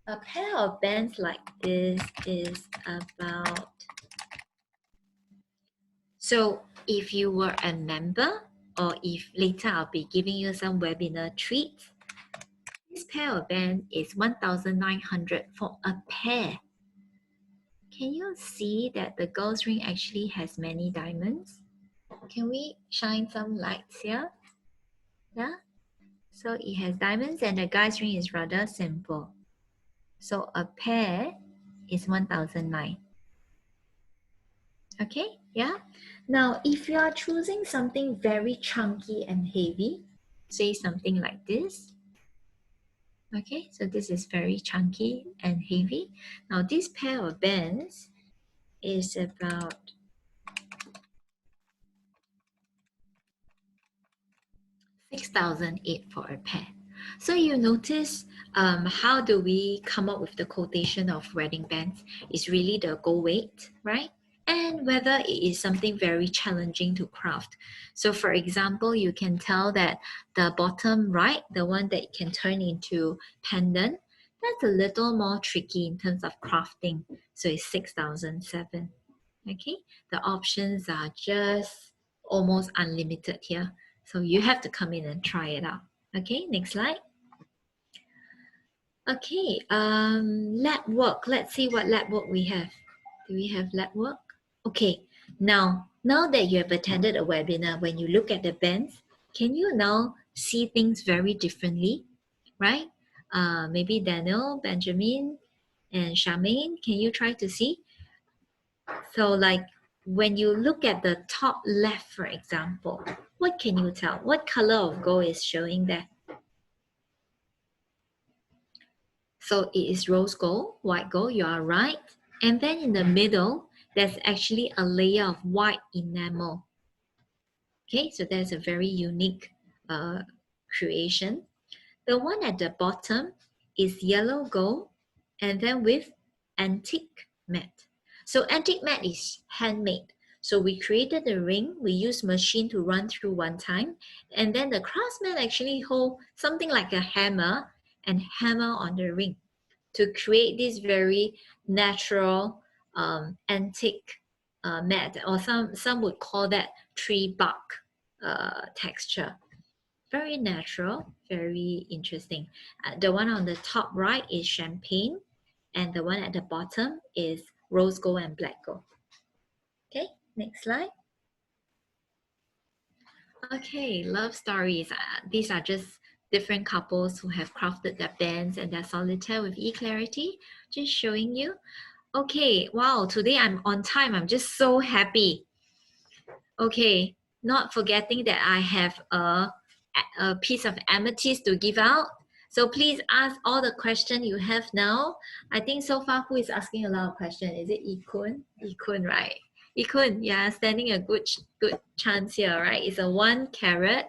a pair of bands like this is about, so if you were a member, or if later I'll be giving you some webinar treats, this pair of band is 1,900 for a pair. Can you see that the girl's ring actually has many diamonds? Can we shine some lights here? Yeah, so it has diamonds and the guy's ring is rather simple. So a pair is 1,009. Okay, yeah. Now, if you are choosing something very chunky and heavy, say something like this. Okay, so this is very chunky and heavy. Now, this pair of bands is about 6,008 for a pair. So you notice how do we come up with the quotation of wedding bands? It's really the gold weight, right? And whether it is something very challenging to craft. So for example, you can tell that the bottom right, the one that can turn into pendant, that's a little more tricky in terms of crafting. So it's 6,007. Okay, the options are just almost unlimited here. So you have to come in and try it out. Okay, next slide. Okay, lab work. Let's see what lab work we have. Do we have lab work? Okay, now that you have attended a webinar, when you look at the bands, can you now see things very differently, right? Maybe Daniel, Benjamin, and Charmaine, can you try to see? So like when you look at the top left, for example, what can you tell? What color of gold is showing there? So it is rose gold, white gold, you are right. And then in the middle, there's actually a layer of white enamel. Okay, so that's a very unique creation. The one at the bottom is yellow gold and then with antique matte. So antique matte is handmade. So we created the ring, we used machine to run through one time, and then the craftsman actually hold something like a hammer and hammer on the ring to create this very natural antique matte, or some would call that tree bark texture. Very natural, very interesting. The one on the top right is champagne, and the one at the bottom is rose gold and black gold. Okay, next slide. Okay, love stories. These are just different couples who have crafted their bands and their solitaire with e-clarity. Just showing you. Okay, wow, today I'm on time. I'm just so happy. Okay, not forgetting that I have a piece of amethyst to give out. So please ask all the questions you have now. I think so far who is asking a lot of questions? Is it Ikun? Ikun, right? Ikun, yeah, standing a good chance here, right? It's a 1 carat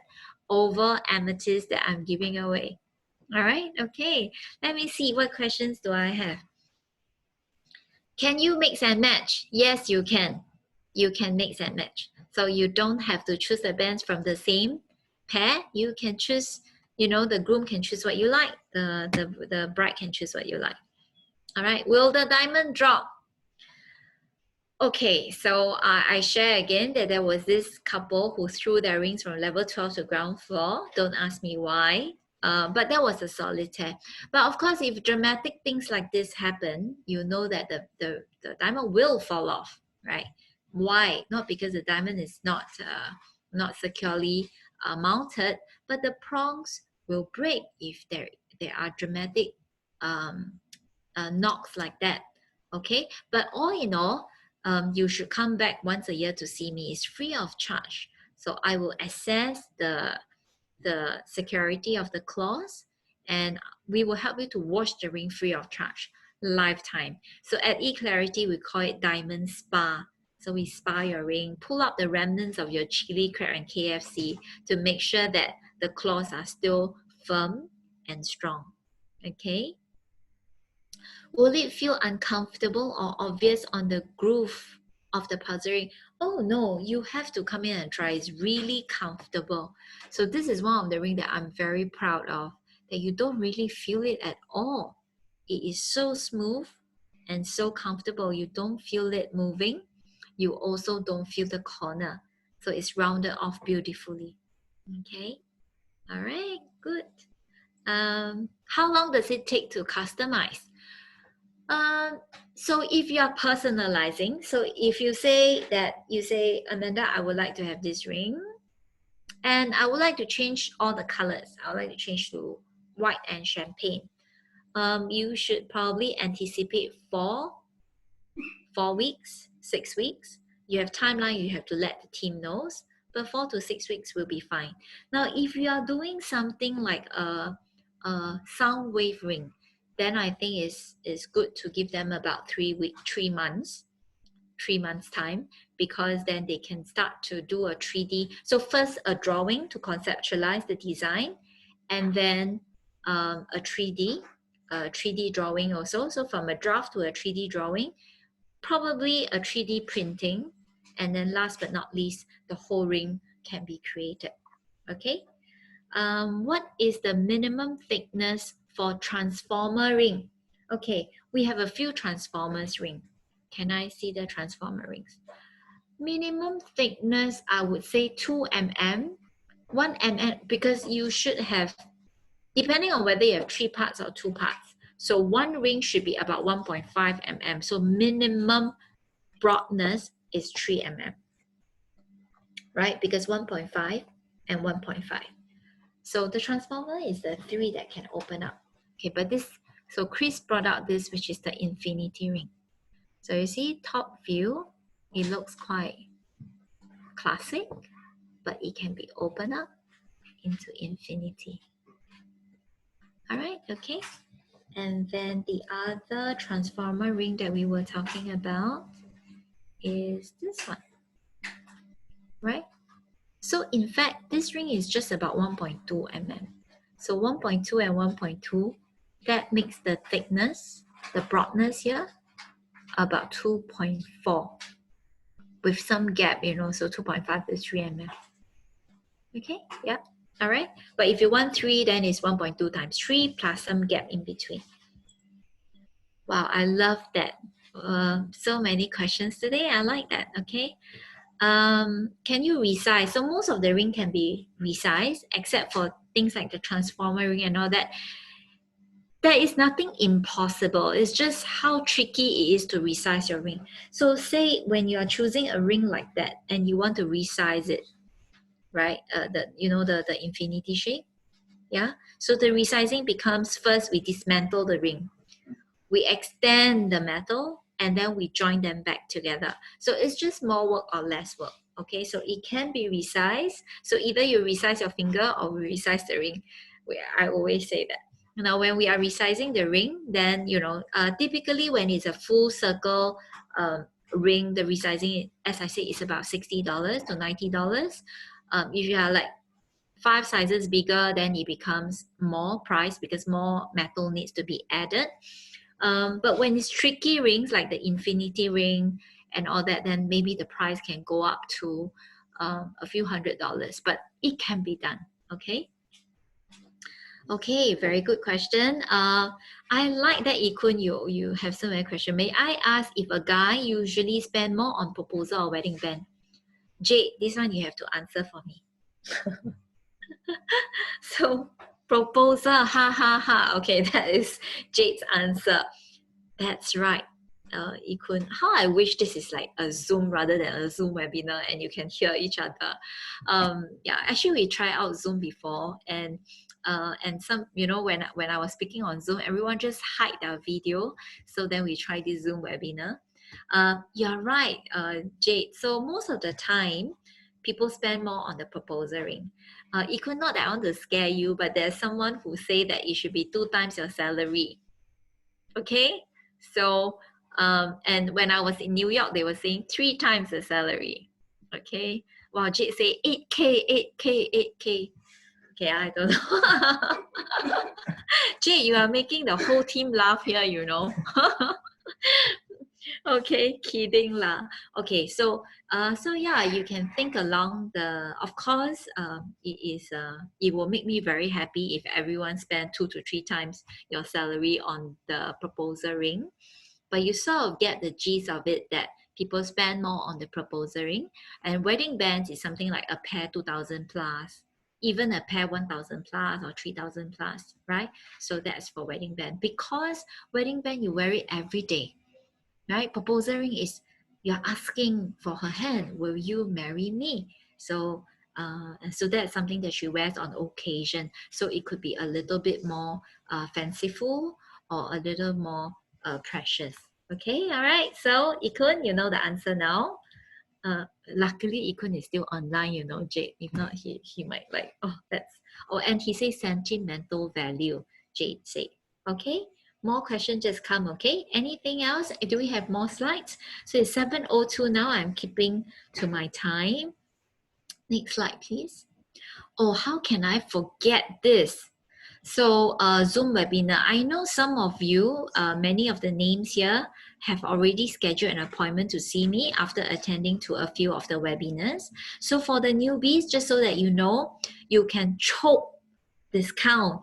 oval amethyst that I'm giving away. All right, okay. Let me see, what questions do I have? Can you mix and match? Yes, you can. You can mix and match. So you don't have to choose the bands from the same pair. You can choose, you know, the groom can choose what you like. The bride can choose what you like. All right, will the diamond drop? Okay, so I share again that there was this couple who threw their rings from level 12 to ground floor. Don't ask me why. But that was a solitaire. But of course, if dramatic things like this happen, you know that the diamond will fall off, right? Why? Not because the diamond is not securely mounted, but the prongs will break if there are dramatic knocks like that. Okay, but all in all, you should come back once a year to see me. It's free of charge. So I will assess the security of the clause, and we will help you to wash the ring free of charge, lifetime. So at eClarity, we call it Diamond Spa. So we spa your ring, pull out the remnants of your chili crab and KFC to make sure that the claws are still firm and strong. Okay. Will it feel uncomfortable or obvious on the groove of the puzzle ring? Oh no, you have to come in and try. It's really comfortable. So this is one of the rings that I'm very proud of, that you don't really feel it at all. It is so smooth and so comfortable. You don't feel it moving. You also don't feel the corner. So it's rounded off beautifully. Okay. All right, good. How long does it take to customize? So if you are personalizing, so if you say, Amanda, I would like to have this ring and I would like to change all the colors. I would like to change to white and champagne. You should probably anticipate 4 weeks, 6 weeks. You have timeline, you have to let the team know, but 4 to 6 weeks will be fine. Now, if you are doing something like a sound wave ring, then I think it's good to give them about 3 months time, because then they can start to do a 3D. So first a drawing to conceptualize the design, and then a 3D drawing also. So from a draft to a 3D drawing, probably a 3D printing, and then last but not least, the whole ring can be created. Okay. What is the minimum thickness for transformer ring? Okay, we have a few transformers ring. Can I see the transformer rings? Minimum thickness, I would say 2 mm, 1 mm, because you should have depending on whether you have 3 parts or 2 parts. So one ring should be about 1.5 mm. So minimum broadness is 3 mm, right? Because 1.5 and 1.5. So the transformer is the 3 that can open up. Okay, but this, so Chris brought out this, which is the infinity ring. So you see top view, it looks quite classic, but it can be opened up into infinity. All right, okay. And then the other transformer ring that we were talking about is this one, right? So in fact, this ring is just about 1.2 mm. So 1.2 and 1.2, that makes the thickness, the broadness here, about 2.4 with some gap, you know, so 2.5 to 3 mm. Okay, yeah, all right. But if you want 3, then it's 1.2 times 3 plus some gap in between. Wow, I love that. So many questions today. I like that. Okay. Can you resize? So most of the ring can be resized, except for things like the transformer ring and all that. There is nothing impossible. It's just how tricky it is to resize your ring. So say when you are choosing a ring like that and you want to resize it, right? The infinity shape. Yeah. So the resizing becomes, first we dismantle the ring. We extend the metal and then we join them back together. So it's just more work or less work. Okay, so it can be resized. So either you resize your finger or we resize the ring. I always say that. Now, when we are resizing the ring, then, typically when it's a full circle ring, the resizing, as I say, is about $60 to $90. If you are like 5 sizes bigger, then it becomes more price because more metal needs to be added. But when it's tricky rings like the infinity ring and all that, then maybe the price can go up to a few $100s, but it can be done. Okay, very good question. I like that, Ikun, you have so many questions. May I ask if a guy usually spend more on proposal or wedding band? Jade, this one you have to answer for me. So proposal, ha ha ha. Okay, that is Jade's answer. That's right. Ikun, how I wish this is like a Zoom rather than a Zoom webinar and you can hear each other. Yeah, actually we tried out Zoom before, and some, when I was speaking on Zoom, everyone just hide their video. So then we tried this Zoom webinar. You're right, Jade. So most of the time, people spend more on the proposal ring. Ikun, not that I want to scare you, but there's someone who say that it should be 2 times your salary. Okay, so and when I was in New York, they were saying 3 times the salary. Okay, well, Jade say 8K, 8K, 8K. Okay, I don't know. Jade, you are making the whole team laugh here, Okay, kidding lah. Okay, so yeah, you can think along the. Of course, it will make me very happy if everyone spend 2 to 3 times your salary on the proposal ring. But you sort of get the gist of it that people spend more on the proposal ring, and wedding bands is something like a pair 2,000 plus, even a pair 1,000 plus or 3,000 plus, right? So that's for wedding band, because wedding band you wear it every day. Right? Proposal ring is you're asking for her hand. Will you marry me? So that's something that she wears on occasion. So it could be a little bit more fanciful or a little more precious. Okay, all right. So Ikun, you know the answer now. Luckily Ikun is still online, Jade. If not, he might like, and he says sentimental value, Jade said. Okay. More questions just come, okay? Anything else? Do we have more slides? So it's 7:02 now. I'm keeping to my time. Next slide, please. Oh, how can I forget this? So Zoom webinar. I know some of you, many of the names here, have already scheduled an appointment to see me after attending to a few of the webinars. So for the newbies, just so that you know, you can choke discount.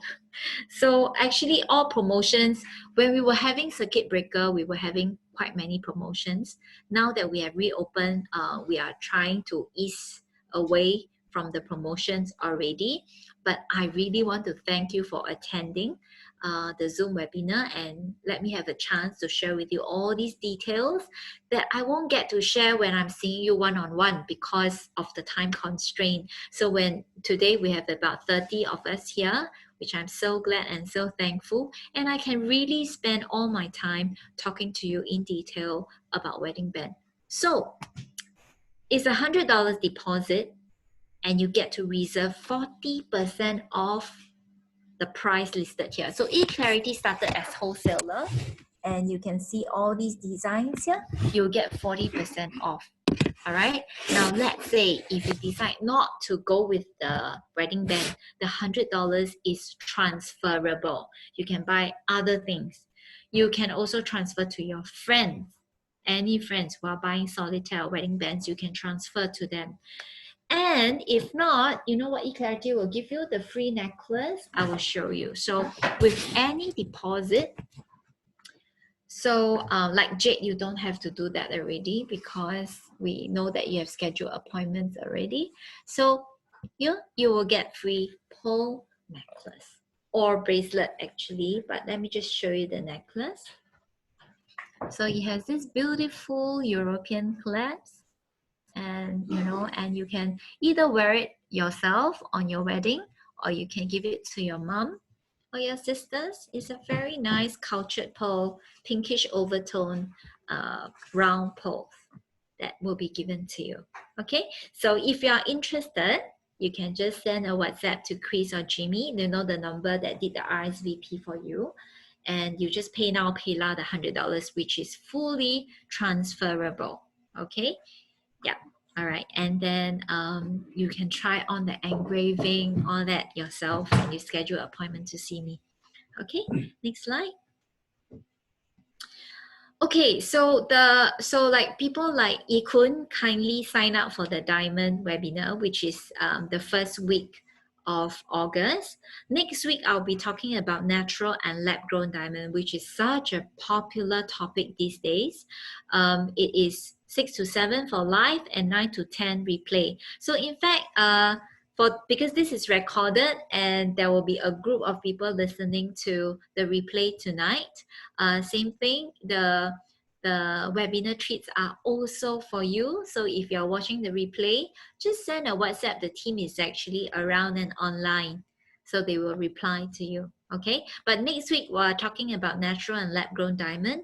So actually all promotions, when we were having circuit breaker, we were having quite many promotions. Now that we have reopened, we are trying to ease away from the promotions already, but I really want to thank you for attending the Zoom webinar, and let me have a chance to share with you all these details that I won't get to share when I'm seeing you one-on-one because of the time constraint. So when today we have about 30 of us here, which I'm so glad and so thankful, and I can really spend all my time talking to you in detail about wedding band. So it's $100 deposit, and you get to reserve 40% off the price listed here. So eClarity started as wholesaler, and you can see all these designs here. You'll get 40% off. All right. Now, let's say if you decide not to go with the wedding band, the $100 is transferable. You can buy other things. You can also transfer to your friends. Any friends who are buying solitaire wedding bands, you can transfer to them. And if not, you know what eClarity will give you? The free necklace. I will show you. So with any deposit, so like Jade, you don't have to do that already because we know that you have scheduled appointments already. So you will get free pearl necklace or bracelet actually, but let me just show you the necklace. So it has this beautiful European clasp, and and you can either wear it yourself on your wedding, or you can give it to your mom or your sisters. It's a very nice cultured pearl, pinkish overtone, round pearl that will be given to you. Okay, so if you are interested, you can just send a WhatsApp to Chris or Jimmy. They know the number that did the RSVP for you, and you just pay now, pay now the $100, which is fully transferable. Okay, yeah. All right, and then you can try on the engraving, all that yourself, and you schedule an appointment to see me. Okay, next slide. Okay, so like people like Ikun kindly sign up for the Diamond webinar, which is the first week of August. Next week, I'll be talking about natural and lab-grown diamond, which is such a popular topic these days. It is 6 to 7 for live and 9 to 10 replay. So in fact, because this is recorded and there will be a group of people listening to the replay tonight, same thing, the webinar treats are also for you. So if you're watching the replay, just send a WhatsApp. The team is actually around and online, so they will reply to you. Okay, but next week we're talking about natural and lab-grown diamond,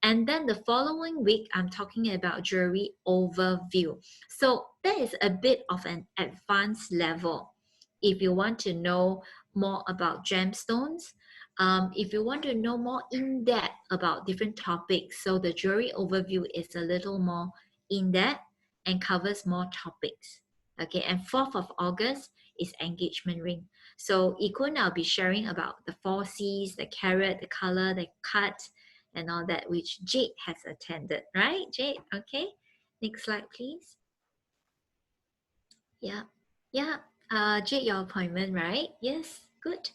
and then the following week I'm talking about jewelry overview. So that is a bit of an advanced level. If you want to know more about gemstones, if you want to know more in-depth about different topics, so the jewelry overview is a little more in-depth and covers more topics. Okay, and 4th of August is engagement ring. So Ikun, I'll be sharing about the 4 C's, the carat, the color, the cut, and all that, which Jade has attended, right, Jade? Okay, next slide, please. Yeah, Jade, your appointment, right? Yes. Good.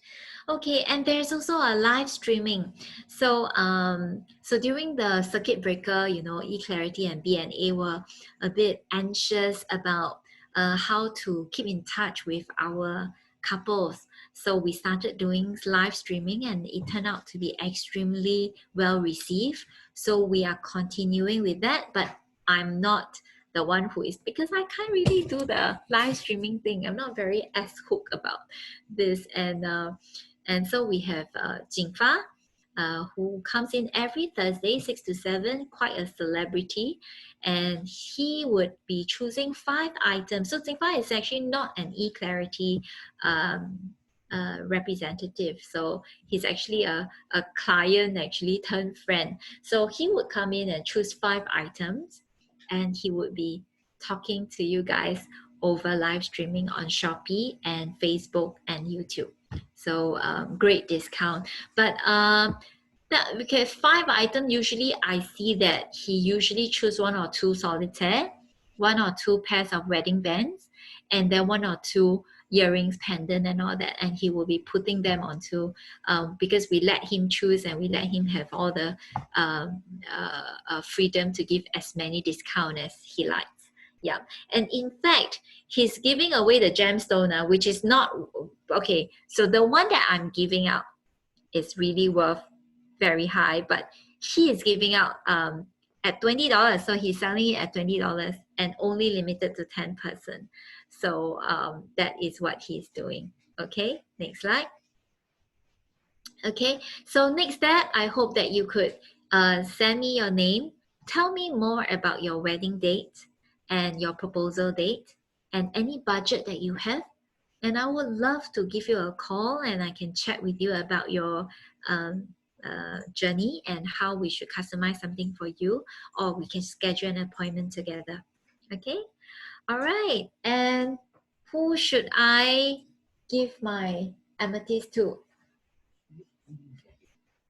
Okay, and there's also a live streaming. So so during the circuit breaker, eClarity and BNA were a bit anxious about how to keep in touch with our couples. So we started doing live streaming, and it turned out to be extremely well received. So we are continuing with that, but I'm not the one who is, because I can't really do the live streaming thing. I'm not very as hooked about this, and so we have Jingfa, who comes in every Thursday 6 to 7, quite a celebrity, and he would be choosing 5 items. So Jingfa is actually not an eClarity representative, so he's actually a client actually turned friend. So he would come in and choose 5 items, and he would be talking to you guys over live streaming on Shopee and Facebook and YouTube. So great discount. But because 5 items, usually I see that he usually choose 1 or 2 solitaire, 1 or 2 pairs of wedding bands, and then 1 or 2 earrings, pendant, and all that, and he will be putting them onto because we let him choose, and we let him have all the freedom to give as many discounts as he likes. Yeah, and in fact, he's giving away the gemstone, which is not okay. So the one that I'm giving out is really worth very high, but he is giving out at $20. So he's selling it at $20 and only limited to 10 person. So that is what he's doing. Okay, next slide. Okay, so next step, I hope that you could send me your name. Tell me more about your wedding date and your proposal date and any budget that you have. And I would love to give you a call and I can chat with you about your journey and how we should customize something for you, or we can schedule an appointment together. Okay, all right. And who should I give my amethyst to?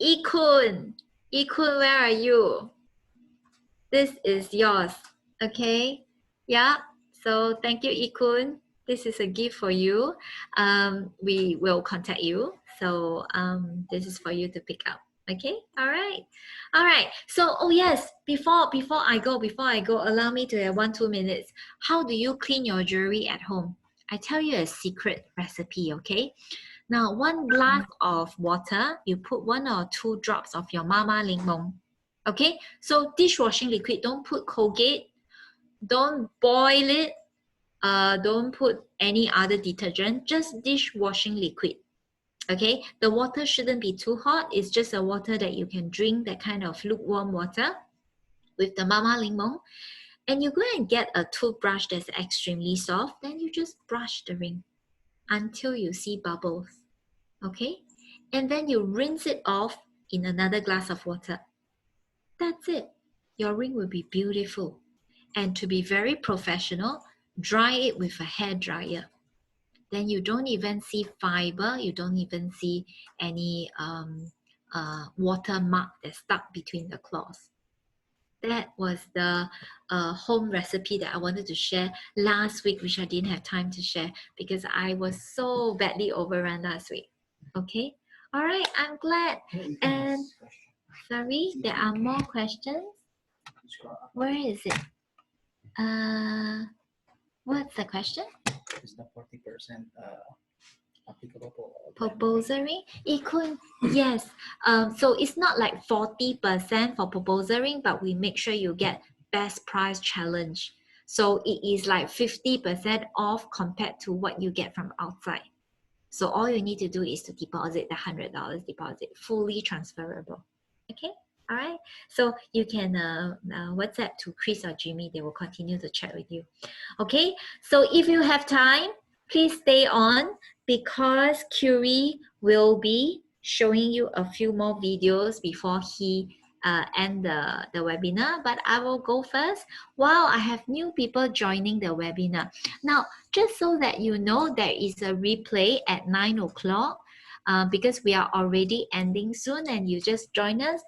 Ikun, Ikun, where are you? This is yours. Okay, yeah. So thank you, Ikun. This is a gift for you. We will contact you. So this is for you to pick up. Okay, all right. So oh yes, before I go, allow me to have 1-2 minutes. How do you clean your jewelry at home? I tell you a secret recipe. Okay. Now, 1 glass of water, you put 1 or 2 drops of your Mama Limong. Okay, so dishwashing liquid, don't put Colgate, don't boil it, don't put any other detergent, just dishwashing liquid. Okay, the water shouldn't be too hot. It's just a water that you can drink, that kind of lukewarm water with the Mama Limong. And you go and get a toothbrush that's extremely soft, then you just brush the ring until you see bubbles. Okay, and then you rinse it off in another glass of water. That's it. Your ring will be beautiful. And to be very professional, dry it with a hair dryer. Then you don't even see fiber, you don't even see any water mark that's stuck between the claws. That was the home recipe that I wanted to share last week, which I didn't have time to share because I was so badly overrun last week. Okay, all right, I'm glad. And sorry, there are more questions. Where is it? What's the question? Is the 40% applicable for Proposal ring? Yes. So it's not like 40% for proposal ring, but we make sure you get best price challenge. So it is like 50% off compared to what you get from outside. So all you need to do is to deposit the $100 deposit, fully transferable. Okay, all right. So you can WhatsApp to Chris or Jimmy. They will continue to chat with you. Okay, so if you have time, please stay on because Curie will be showing you a few more videos before he end the webinar, but I will go first. Wow, I have new people joining the webinar. Now, just so that you know, there is a replay at 9 o'clock because we are already ending soon and you just join us.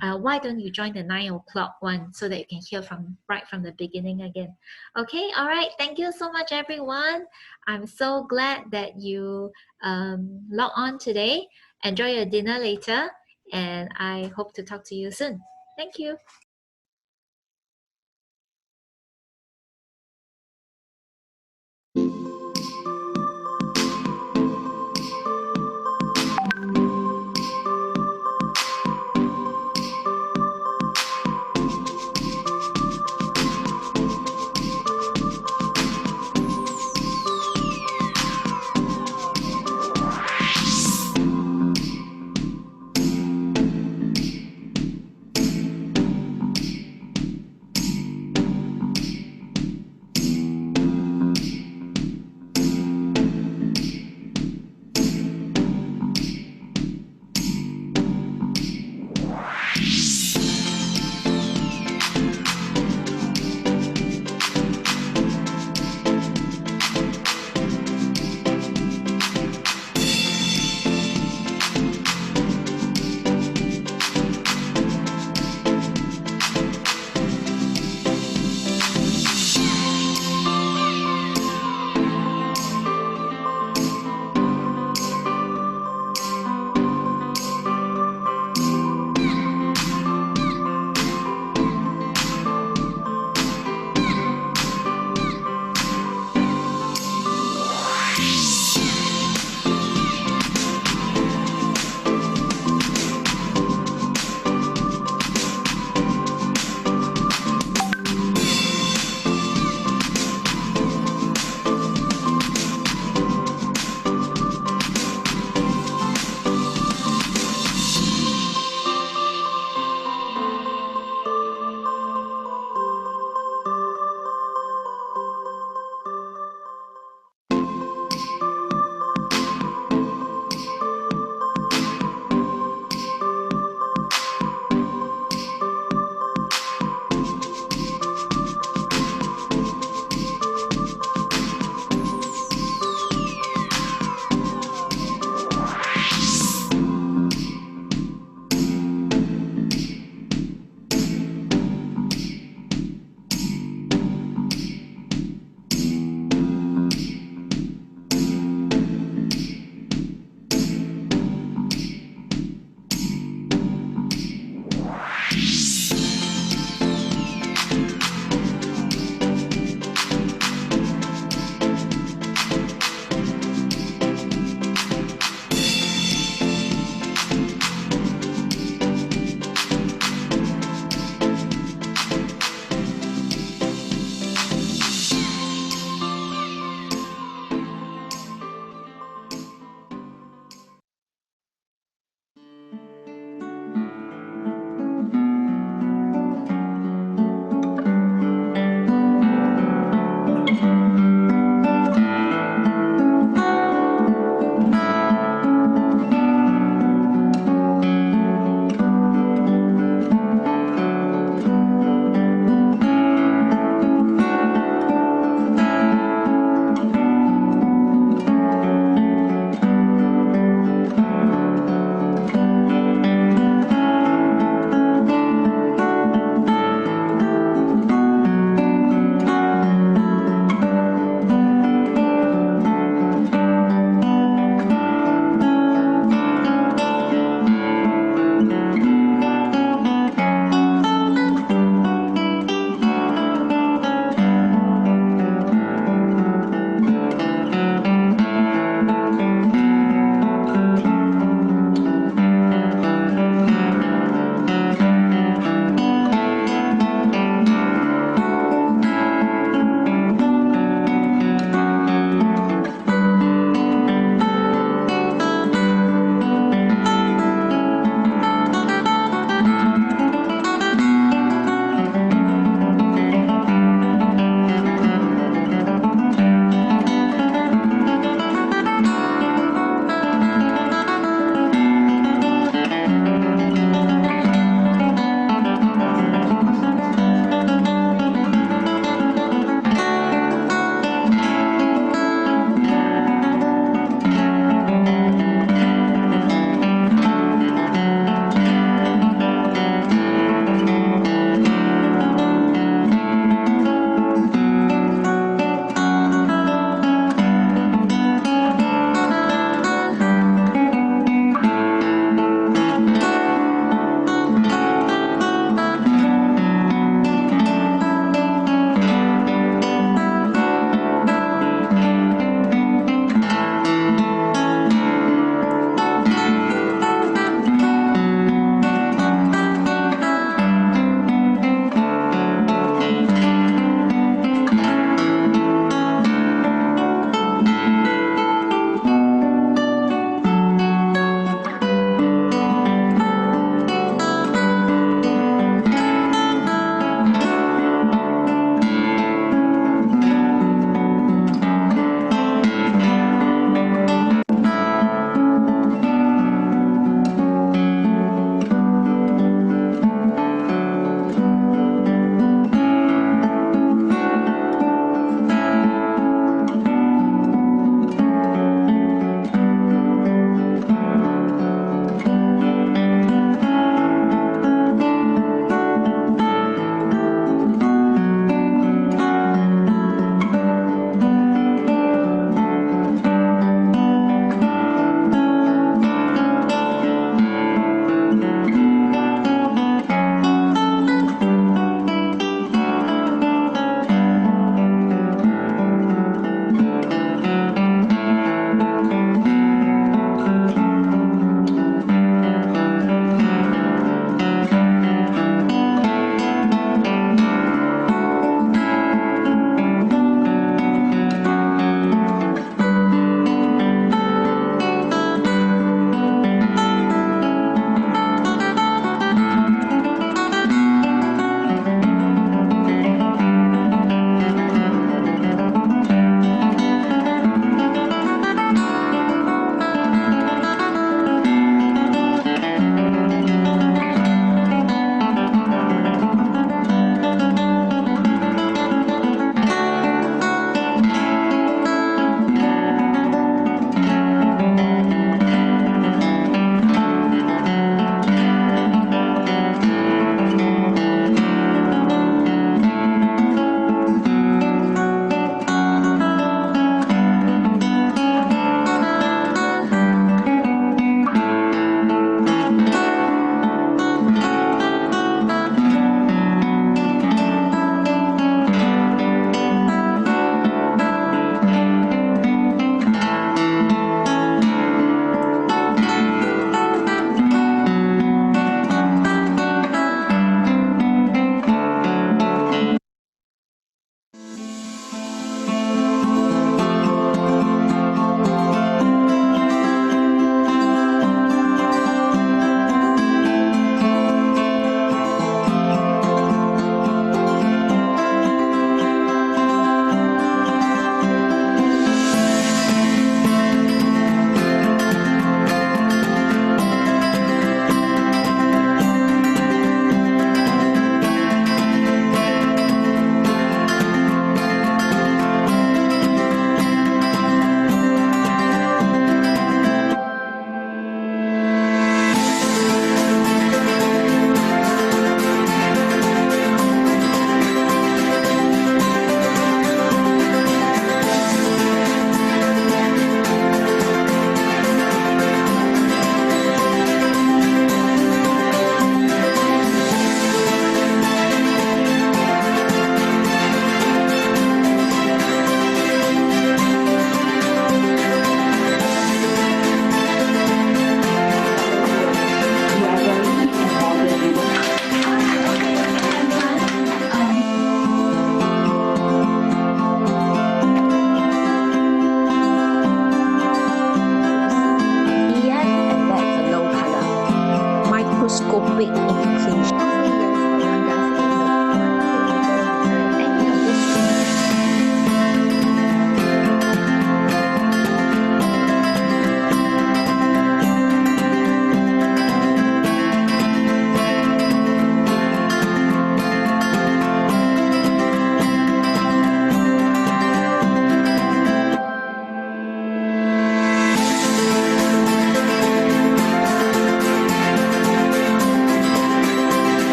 Why don't you join the 9 o'clock one so that you can hear right from the beginning again? Okay, all right. Thank you so much, everyone. I'm so glad that you log on today. Enjoy your dinner later, and I hope to talk to you soon. Thank you.